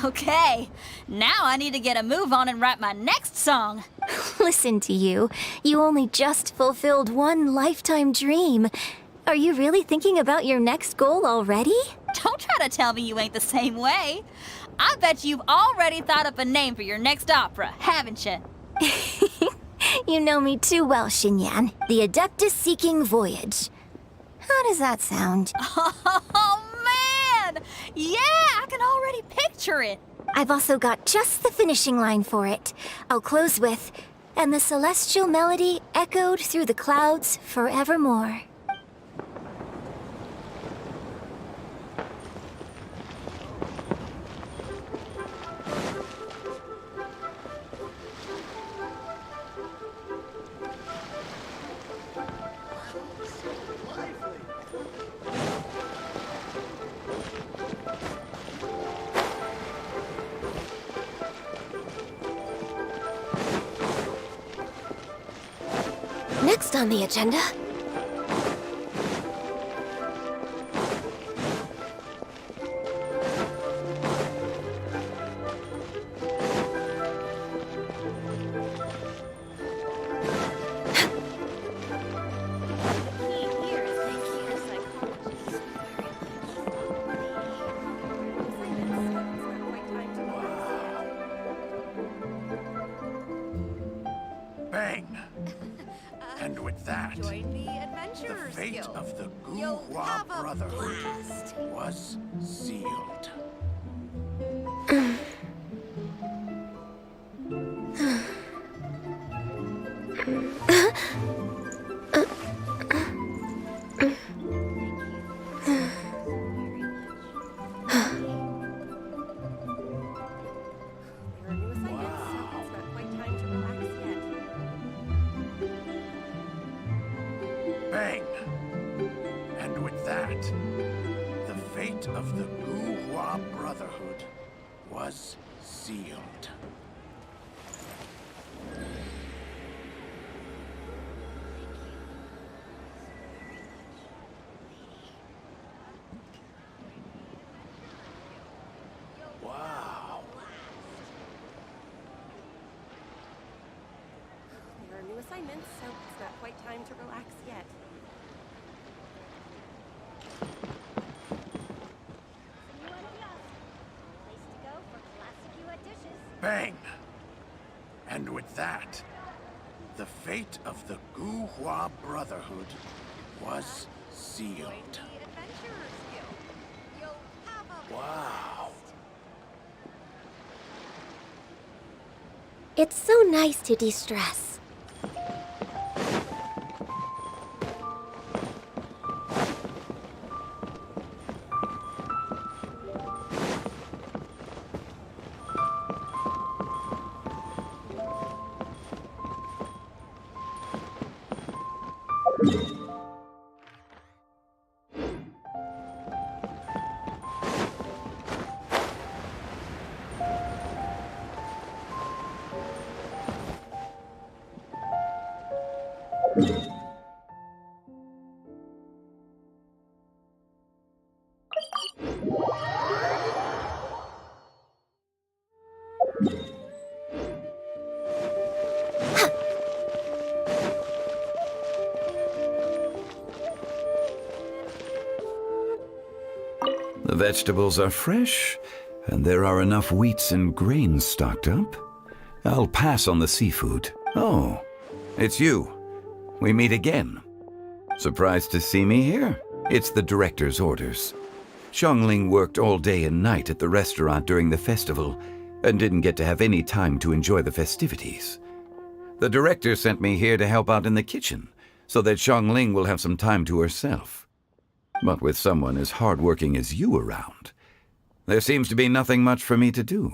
Okay, now I need to get a move on and write my next song. Listen to you. You only just fulfilled one lifetime dream. Are you really thinking about your next goal already? Don't try to tell me you ain't the same way. I bet you've already thought up a name for your next opera, haven't you? You know me too well, Xinyan. The Adeptus Seeking Voyage. How does that sound? Oh, man! Yeah, I can already picture it. I've also got just the finishing line for it. I'll close with, "And the celestial melody echoed through the clouds forevermore." Next on the agenda. Bang! And with that, Join the the Adventurers fate Guild. of the You'll Guhua have a Brotherhood blast. was sealed. There are new assignments, so it's not quite time to relax yet. Bang! And with that, the fate of the Guhua Brotherhood was sealed. Wow. There are new assignments, so it's not quite time to relax yet. Bang! And with that, the fate of the Guhua Brotherhood was sealed. Wow. It's so nice to de-stress. The vegetables are fresh, and there are enough wheats and grains stocked up. I'll pass on the seafood. Oh, it's you. We meet again. Surprised to see me here? It's the director's orders. Xiangling worked all day and night at the restaurant during the festival and didn't get to have any time to enjoy the festivities. The director sent me here to help out in the kitchen so that Xiangling will have some time to herself. But with someone as hardworking as you around, there seems to be nothing much for me to do.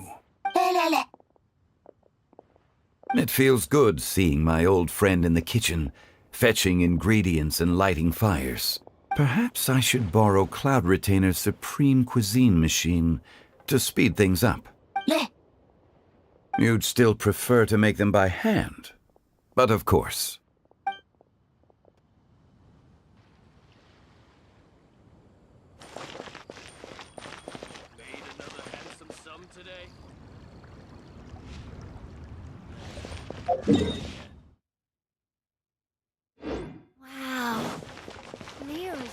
It feels good seeing my old friend in the kitchen, fetching ingredients and lighting fires. Perhaps I should borrow Cloud Retainer's Supreme Cuisine machine to speed things up. You'd still prefer to make them by hand, but of course. Made another handsome sum today. Wow. Liyue is real.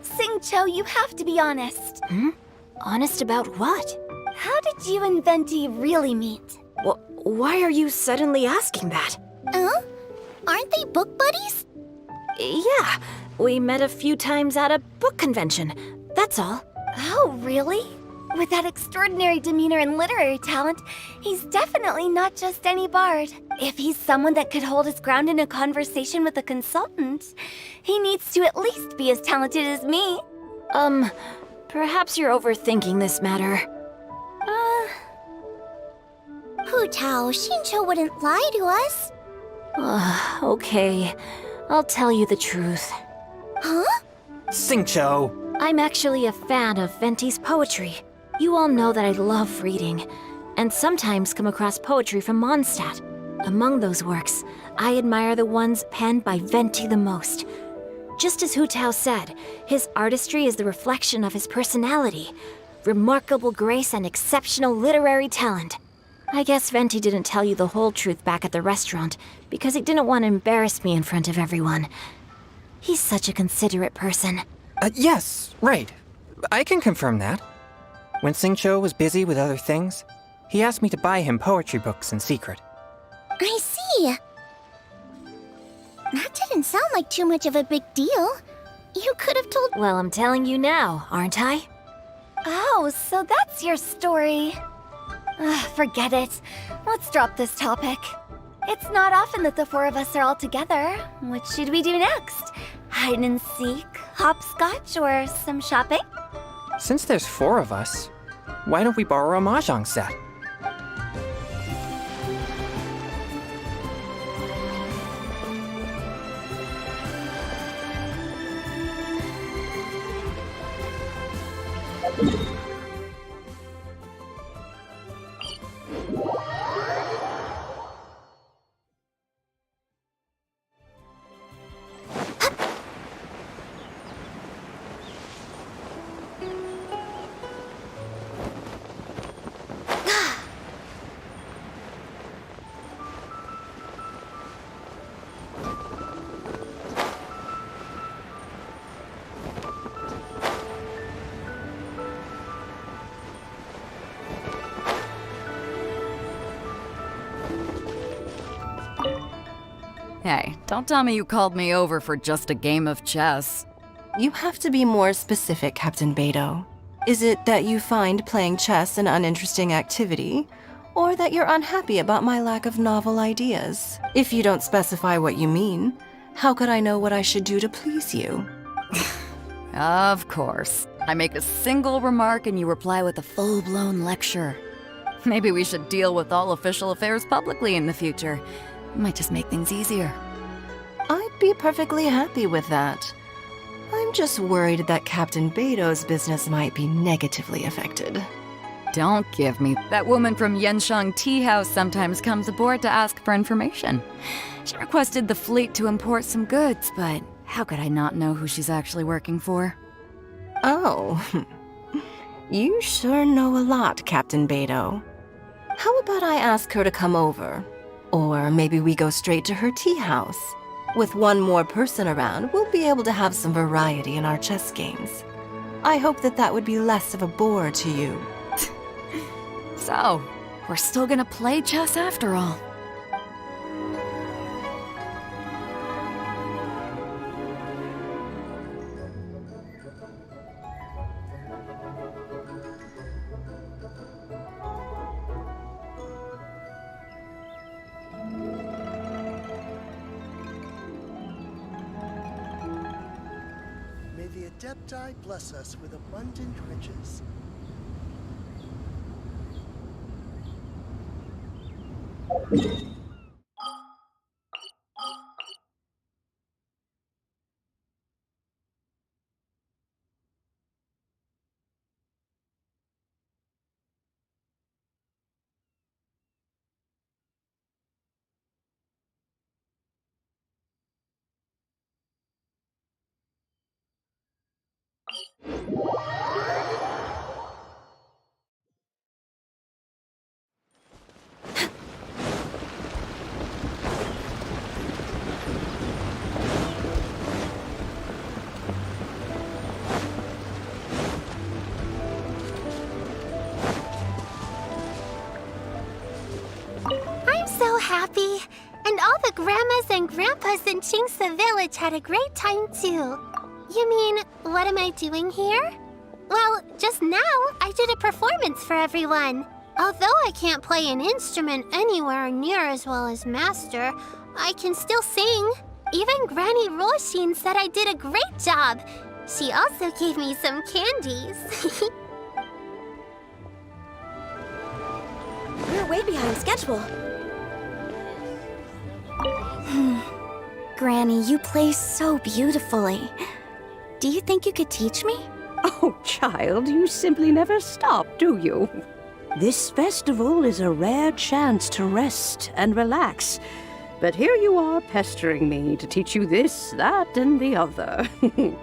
Singcho, you have to be honest. Honest about what? How did you and Venti really meet? Why are you suddenly asking that? Aren't they book buddies? Yeah, we met a few times at a book convention. That's all. Oh, really? With that extraordinary demeanor and literary talent, he's definitely not just any bard. If he's someone that could hold his ground in a conversation with a consultant, he needs to at least be as talented as me. Perhaps you're overthinking this matter. Hu Tao, Shincho wouldn't lie to us. Okay. I'll tell you the truth. Huh? Singcho! I'm actually a fan of Venti's poetry. You all know that I love reading, and sometimes come across poetry from Mondstadt. Among those works, I admire the ones penned by Venti the most. Just as Hu Tao said, his artistry is the reflection of his personality. Remarkable grace and exceptional literary talent. I guess Venti didn't tell you the whole truth back at the restaurant because he didn't want to embarrass me in front of everyone. He's such a considerate person. Yes, right. I can confirm that. When Xingqiu was busy with other things, he asked me to buy him poetry books in secret. I see. That didn't sound like too much of a big deal. You could have told... Well, I'm telling you now, aren't I? Oh, so that's your story. Forget it. Let's drop this topic. It's not often that the four of us are all together. What should we do next? Hide and seek, hopscotch, or some shopping? Since there's 4 of us, why don't we borrow a mahjong set? Hey, don't tell me you called me over for just a game of chess. You have to be more specific, Captain Beidou. Is it that you find playing chess an uninteresting activity? Or that you're unhappy about my lack of novel ideas? If you don't specify what you mean, how could I know what I should do to please you? Of course. I make a single remark and you reply with a full-blown lecture. Maybe we should deal with all official affairs publicly in the future. Might just make things easier. I'd be perfectly happy with that. I'm just worried that Captain Beidou's business might be negatively affected. Don't give me. That woman from Yansheng Tea House sometimes comes aboard to ask for information. She requested the fleet to import some goods, but how could I not know who she's actually working for? Oh, you sure know a lot, Captain Beidou. How about I ask her to come over? Or maybe we go straight to her tea house. With one more person around, we'll be able to have some variety in our chess games. I hope that would be less of a bore to you. So, we're still gonna play chess after all. May the Adepti bless us with abundant riches. I'm so happy. And all the grandmas and grandpas in Chingsa village had a great time too. You mean, what am I doing here? Well, just now, I did a performance for everyone. Although I can't play an instrument anywhere near as well as Master, I can still sing. Even Granny Roshin said I did a great job. She also gave me some candies. We're way behind schedule. Granny, you play so beautifully. Do you think you could teach me? Oh, child, you simply never stop, do you? This festival is a rare chance to rest and relax. But here you are pestering me to teach you this, that, and the other.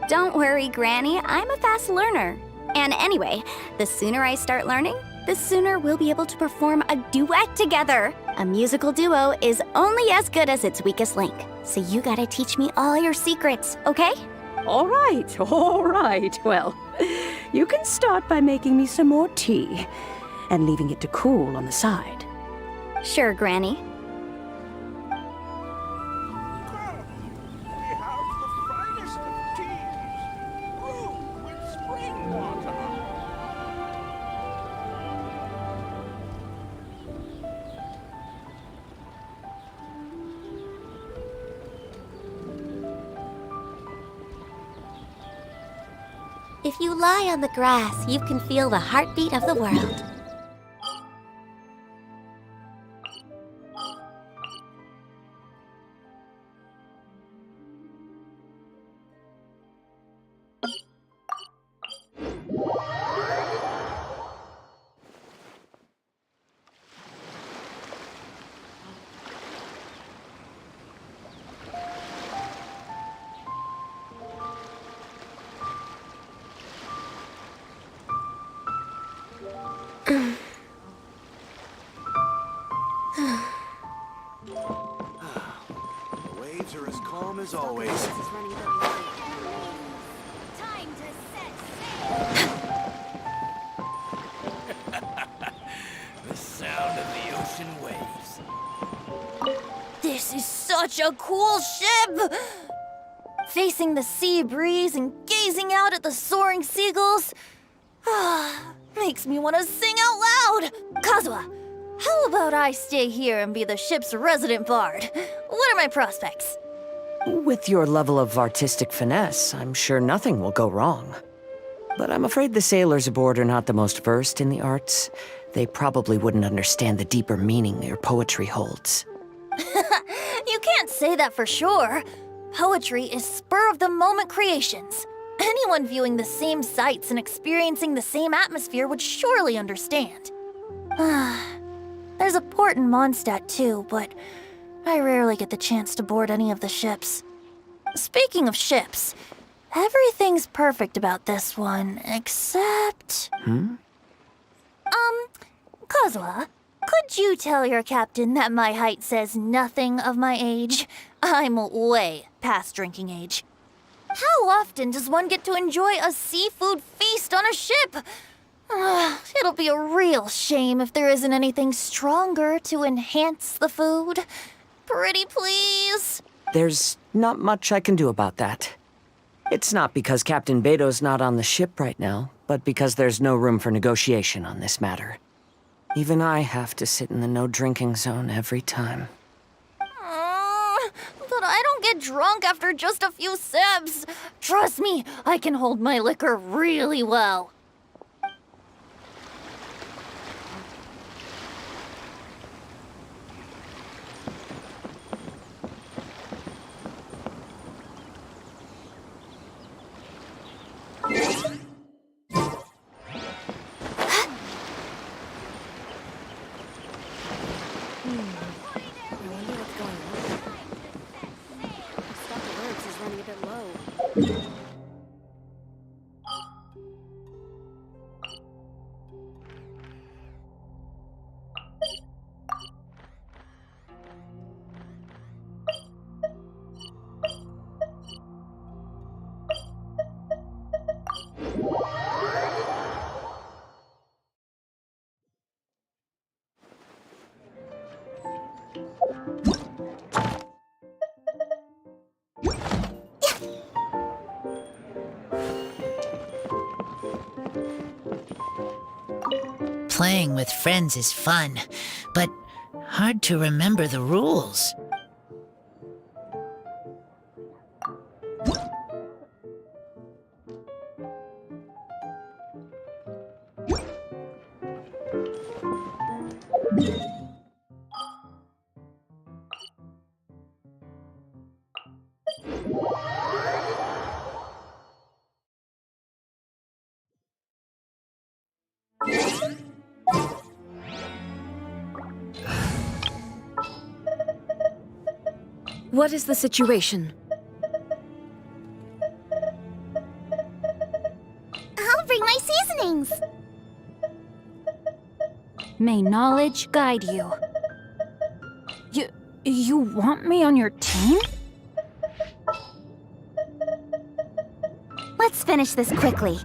Don't worry, Granny. I'm a fast learner. And anyway, the sooner I start learning, the sooner we'll be able to perform a duet together. A musical duo is only as good as its weakest link. So you gotta teach me all your secrets, okay? All right. Well, you can start by making me some more tea and leaving it to cool on the side. Sure, Granny. We have the finest of teas, brewed with spring water. If you lie on the grass, you can feel the heartbeat of the world. The waves are as calm as always. Time to set sail! The sound of the ocean waves. This is such a cool ship! Facing the sea breeze and gazing out at the soaring seagulls. Makes me want to sing out loud! Kazuha, how about I stay here and be the ship's resident bard? What are my prospects? With your level of artistic finesse, I'm sure nothing will go wrong. But I'm afraid the sailors aboard are not the most versed in the arts. They probably wouldn't understand the deeper meaning your poetry holds. You can't say that for sure. Poetry is spur-of-the-moment creations. Anyone viewing the same sights and experiencing the same atmosphere would surely understand. There's a port in Mondstadt too, but I rarely get the chance to board any of the ships. Speaking of ships, everything's perfect about this one, except... Kazuha, could you tell your captain that my height says nothing of my age? I'm way past drinking age. How often does one get to enjoy a seafood feast on a ship? It'll be a real shame if there isn't anything stronger to enhance the food. Pretty please? There's not much I can do about that. It's not because Captain Beto's not on the ship right now, but because there's no room for negotiation on this matter. Even I have to sit in the no-drinking zone every time. But I don't get drunk after just a few sips. Trust me, I can hold my liquor really well. Playing with friends is fun, but hard to remember the rules. What is the situation? I'll bring my seasonings. May knowledge guide you. You want me on your team? Let's finish this quickly.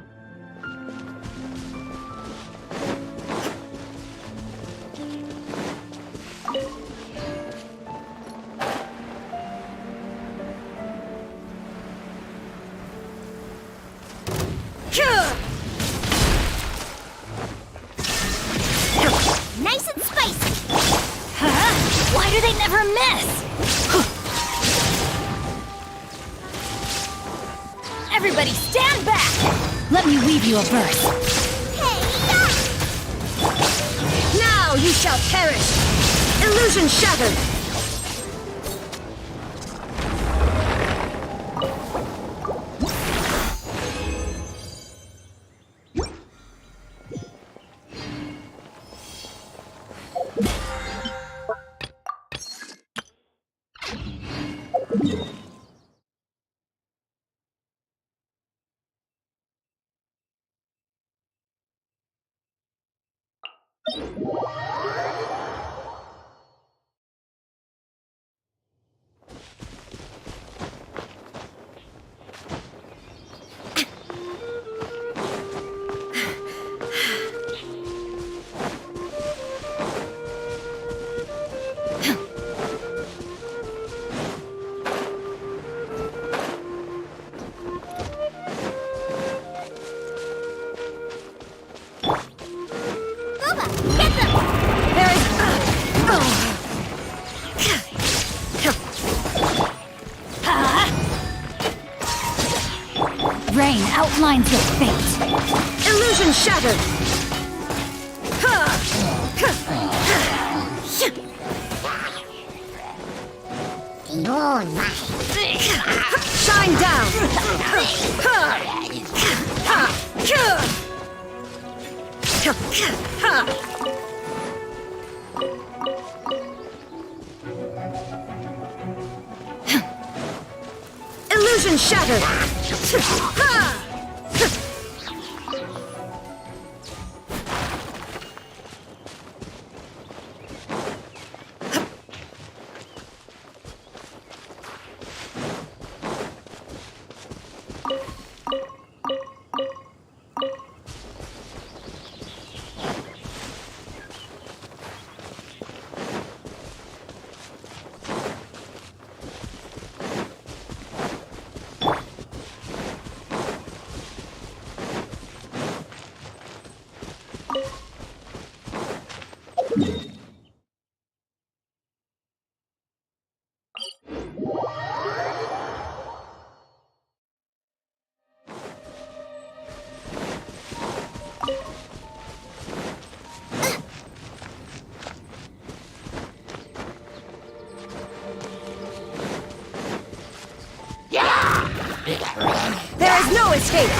Nice and spicy. Huh? Why do they never miss? Everybody stand back! Let me weave you a verse. Now you shall perish! Illusion shattered! Rain outlines your fate. Illusion shattered! Shine down! Illusion shattered! There is no escape!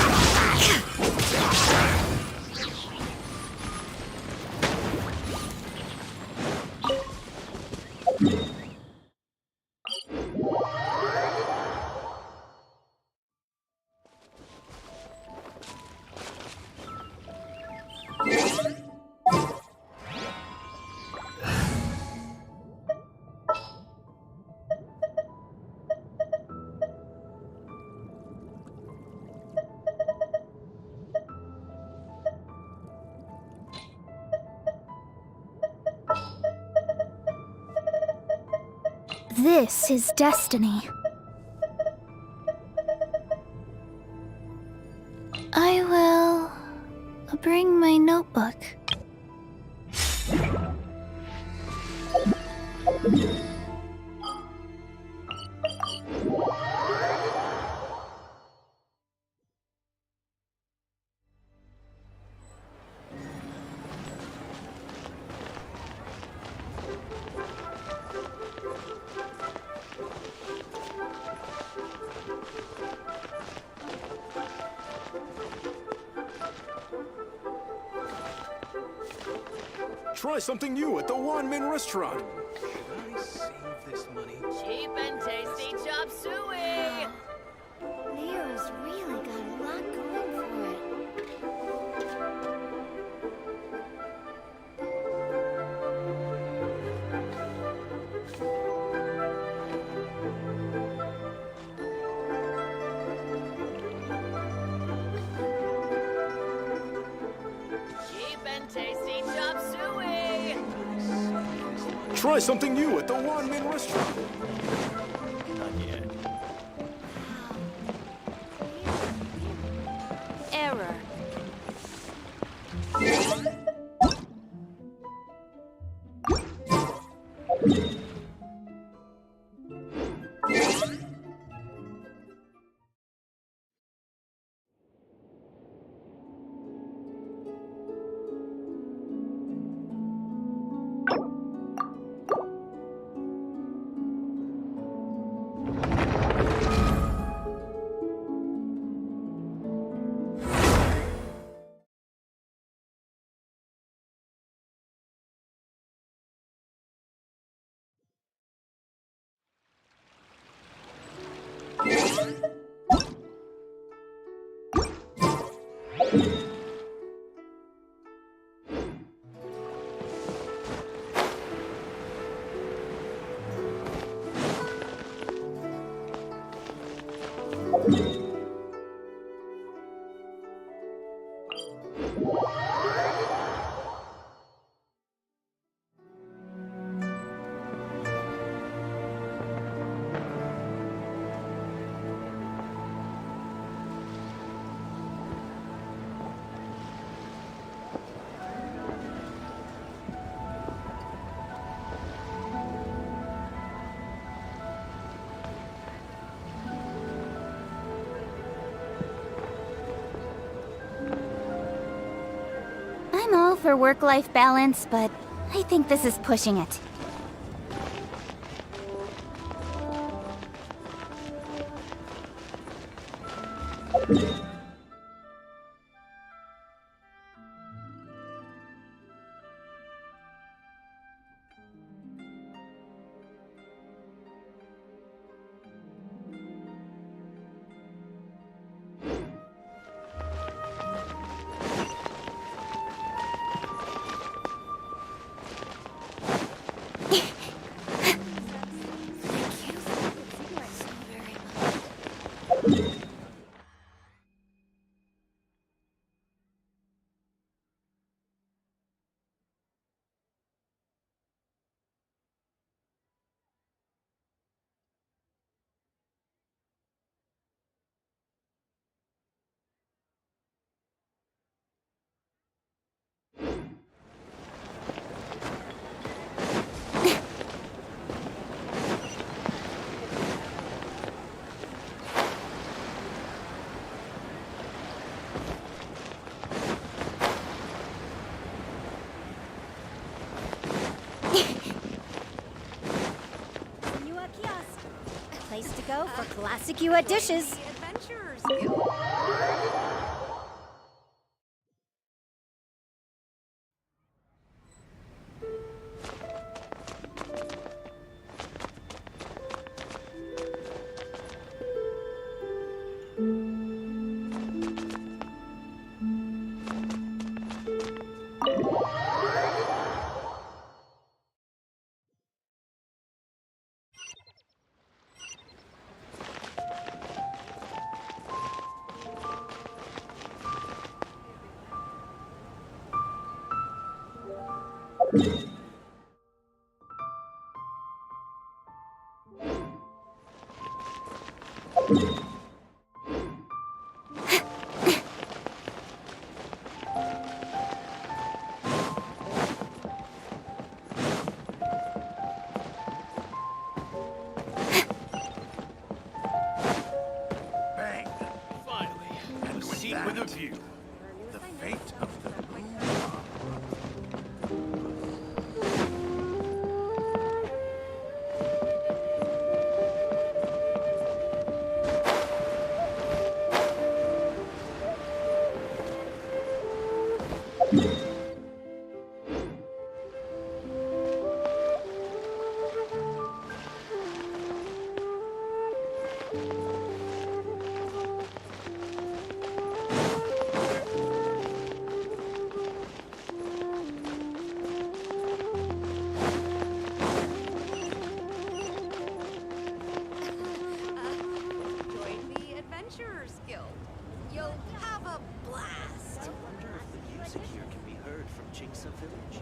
This is destiny. I will bring my notebook. Try something new at the One-Man restaurant. Cheap and tasty. Try something new at the one-man restaurant. Not yet. Error. I'm all for work-life balance, but I think this is pushing it. Place to go for classic UA dishes. Adventures. Bang! Finally, and with that, with a view. The fate of the Belum. Join the Adventurers Guild. You'll have a blast. I wonder if the music here can be heard from Jinxa Village.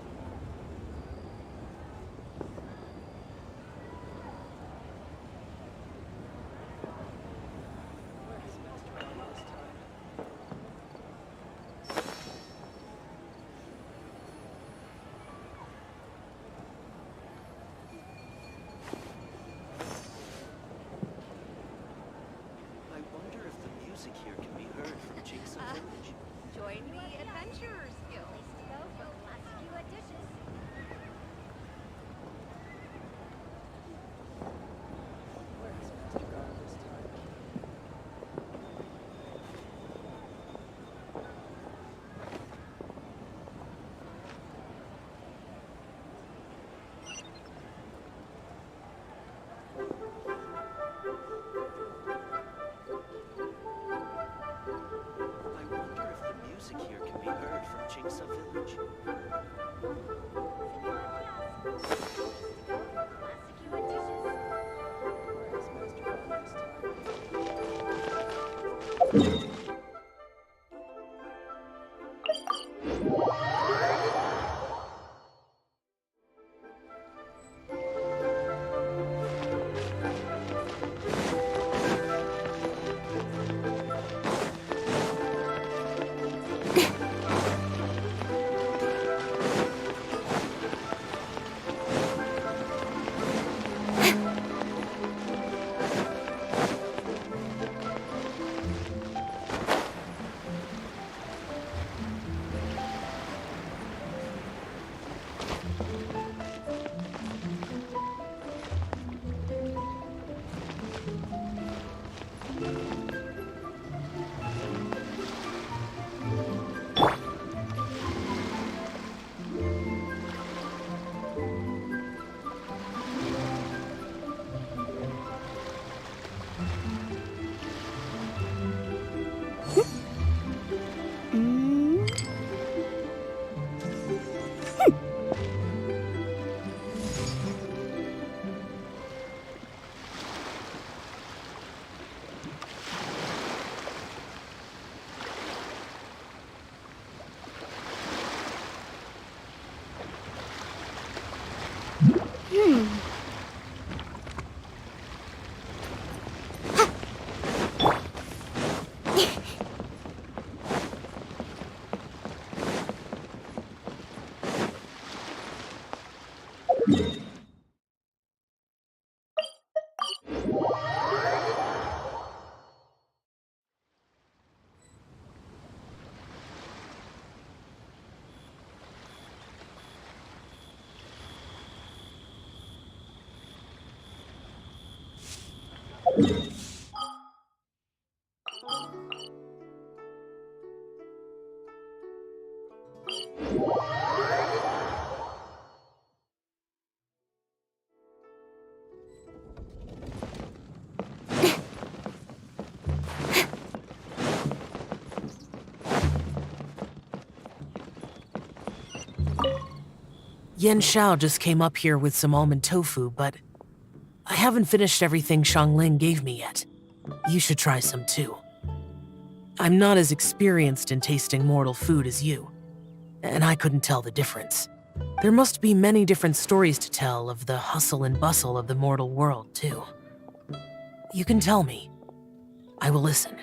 Yen Xiao just came up here with some almond tofu, but I haven't finished everything Xiangling gave me yet. You should try some too. I'm not as experienced in tasting mortal food as you, and I couldn't tell the difference. There must be many different stories to tell of the hustle and bustle of the mortal world, too. You can tell me. I will listen.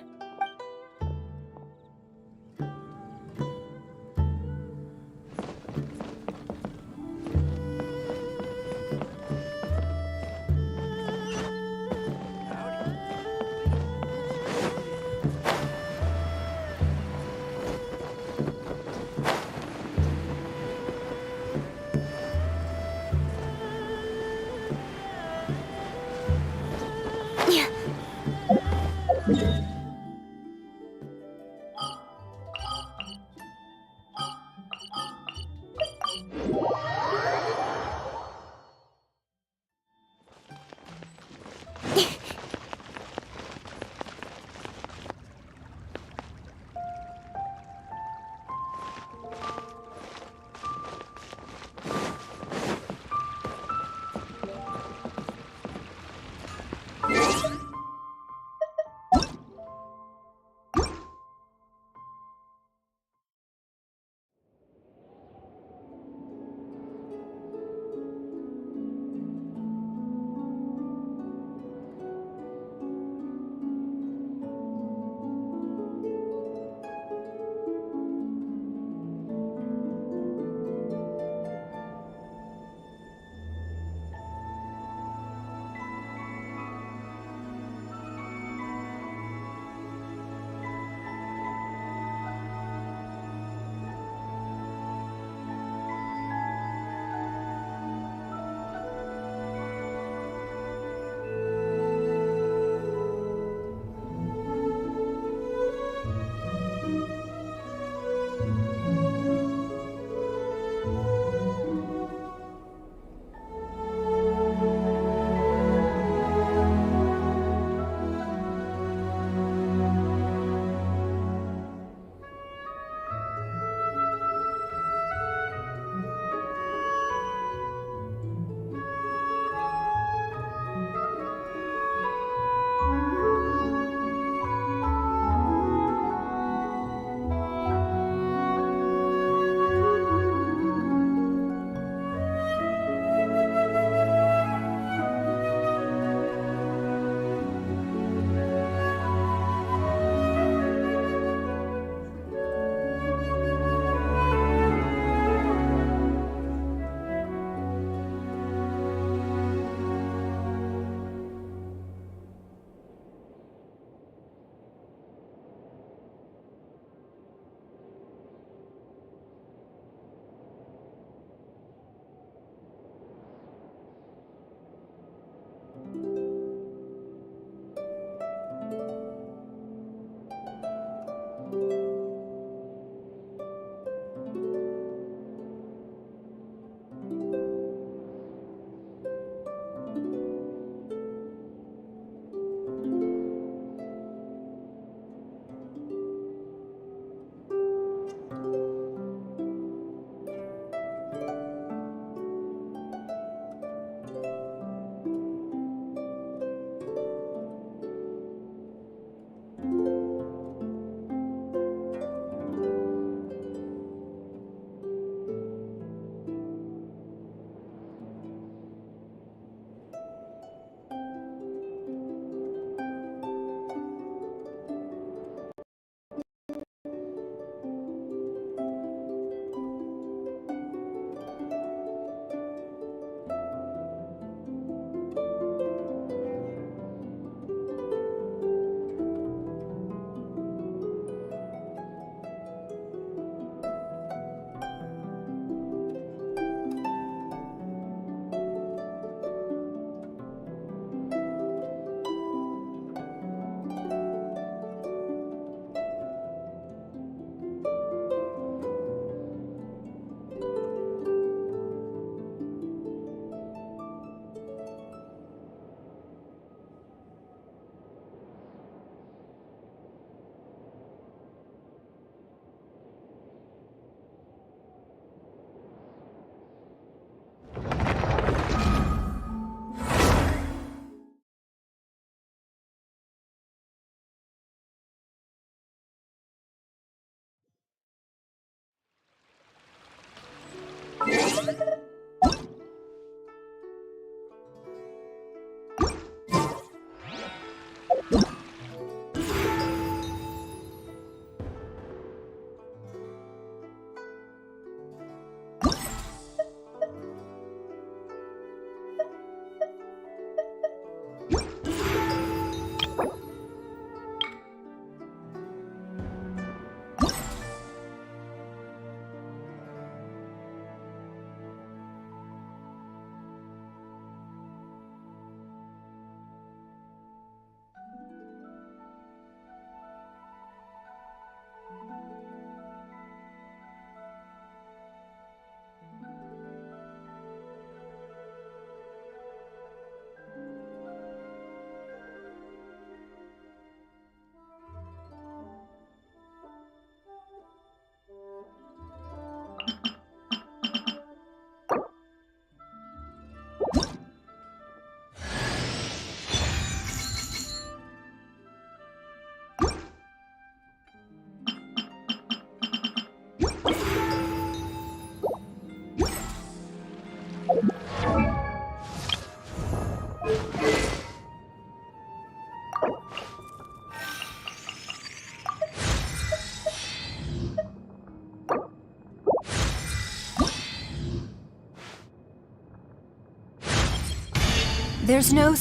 There's no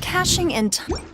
caching in time.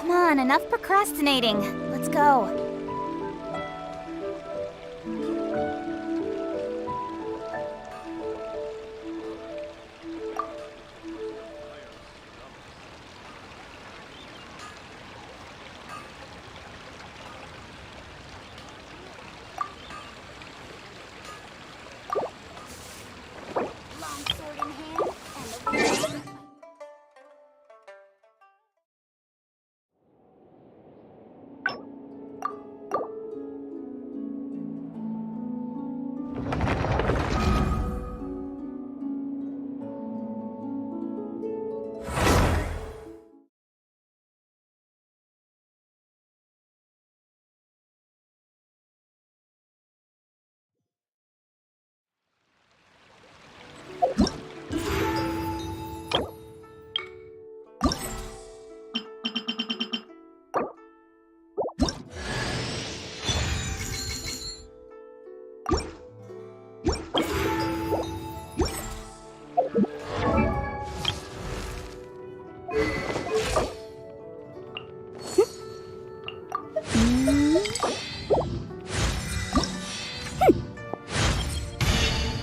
Come on, enough procrastinating. Let's go.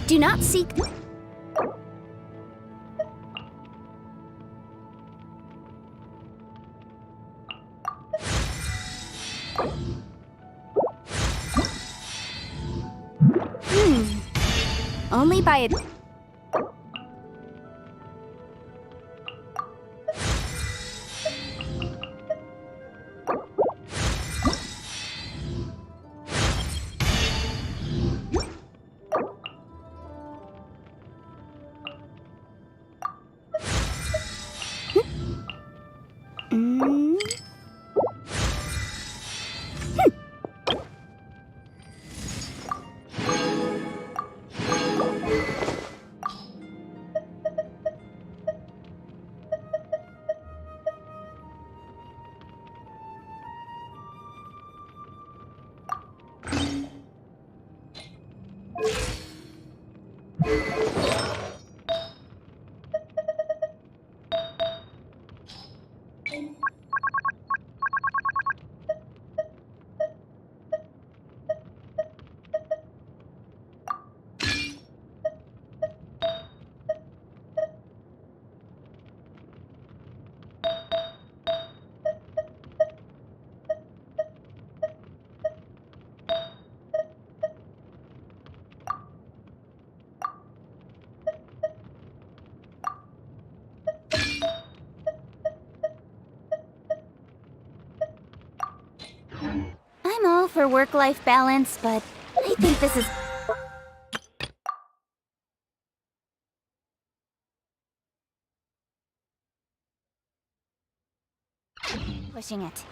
Do not seek... Only by a... I'm all for work-life balance, but I think this is... pushing it.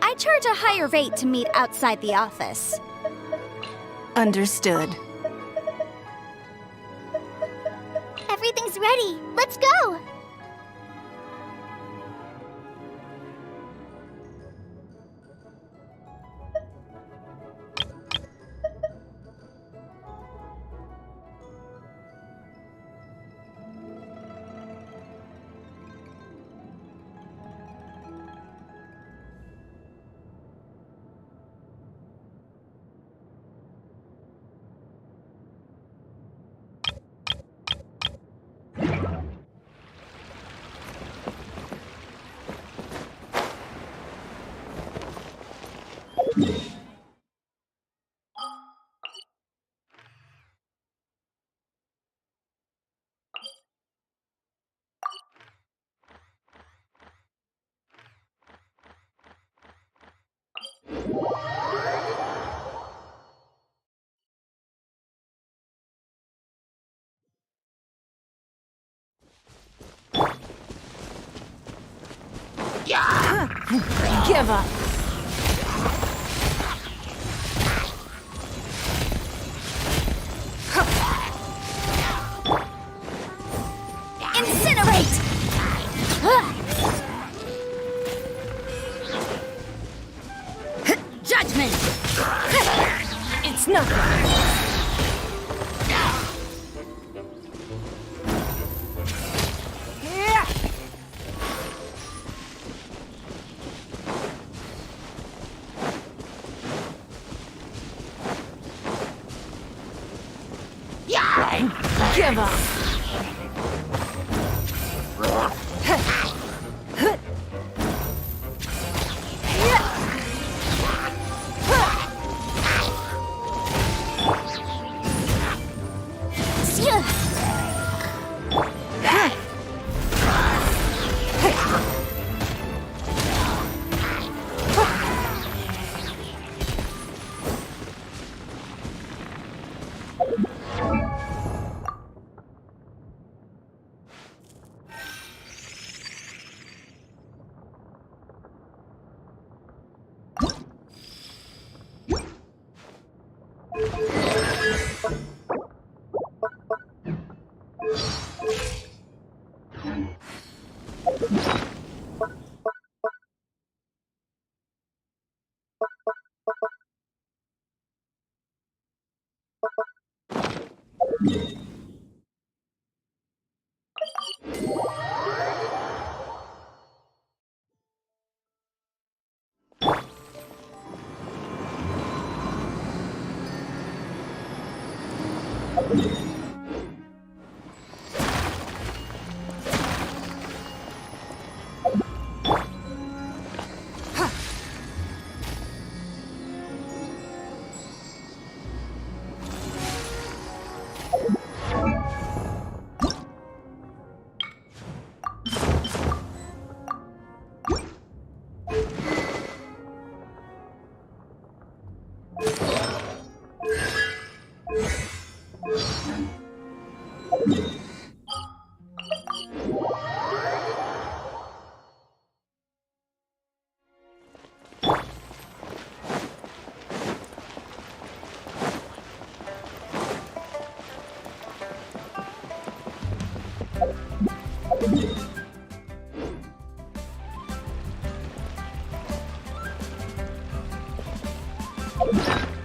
I charge a higher rate to meet outside the office. Understood. Everything's ready. Let's go! Give up. Incinerate! Judgment! It's nothing. Give up. You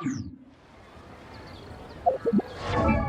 Huh?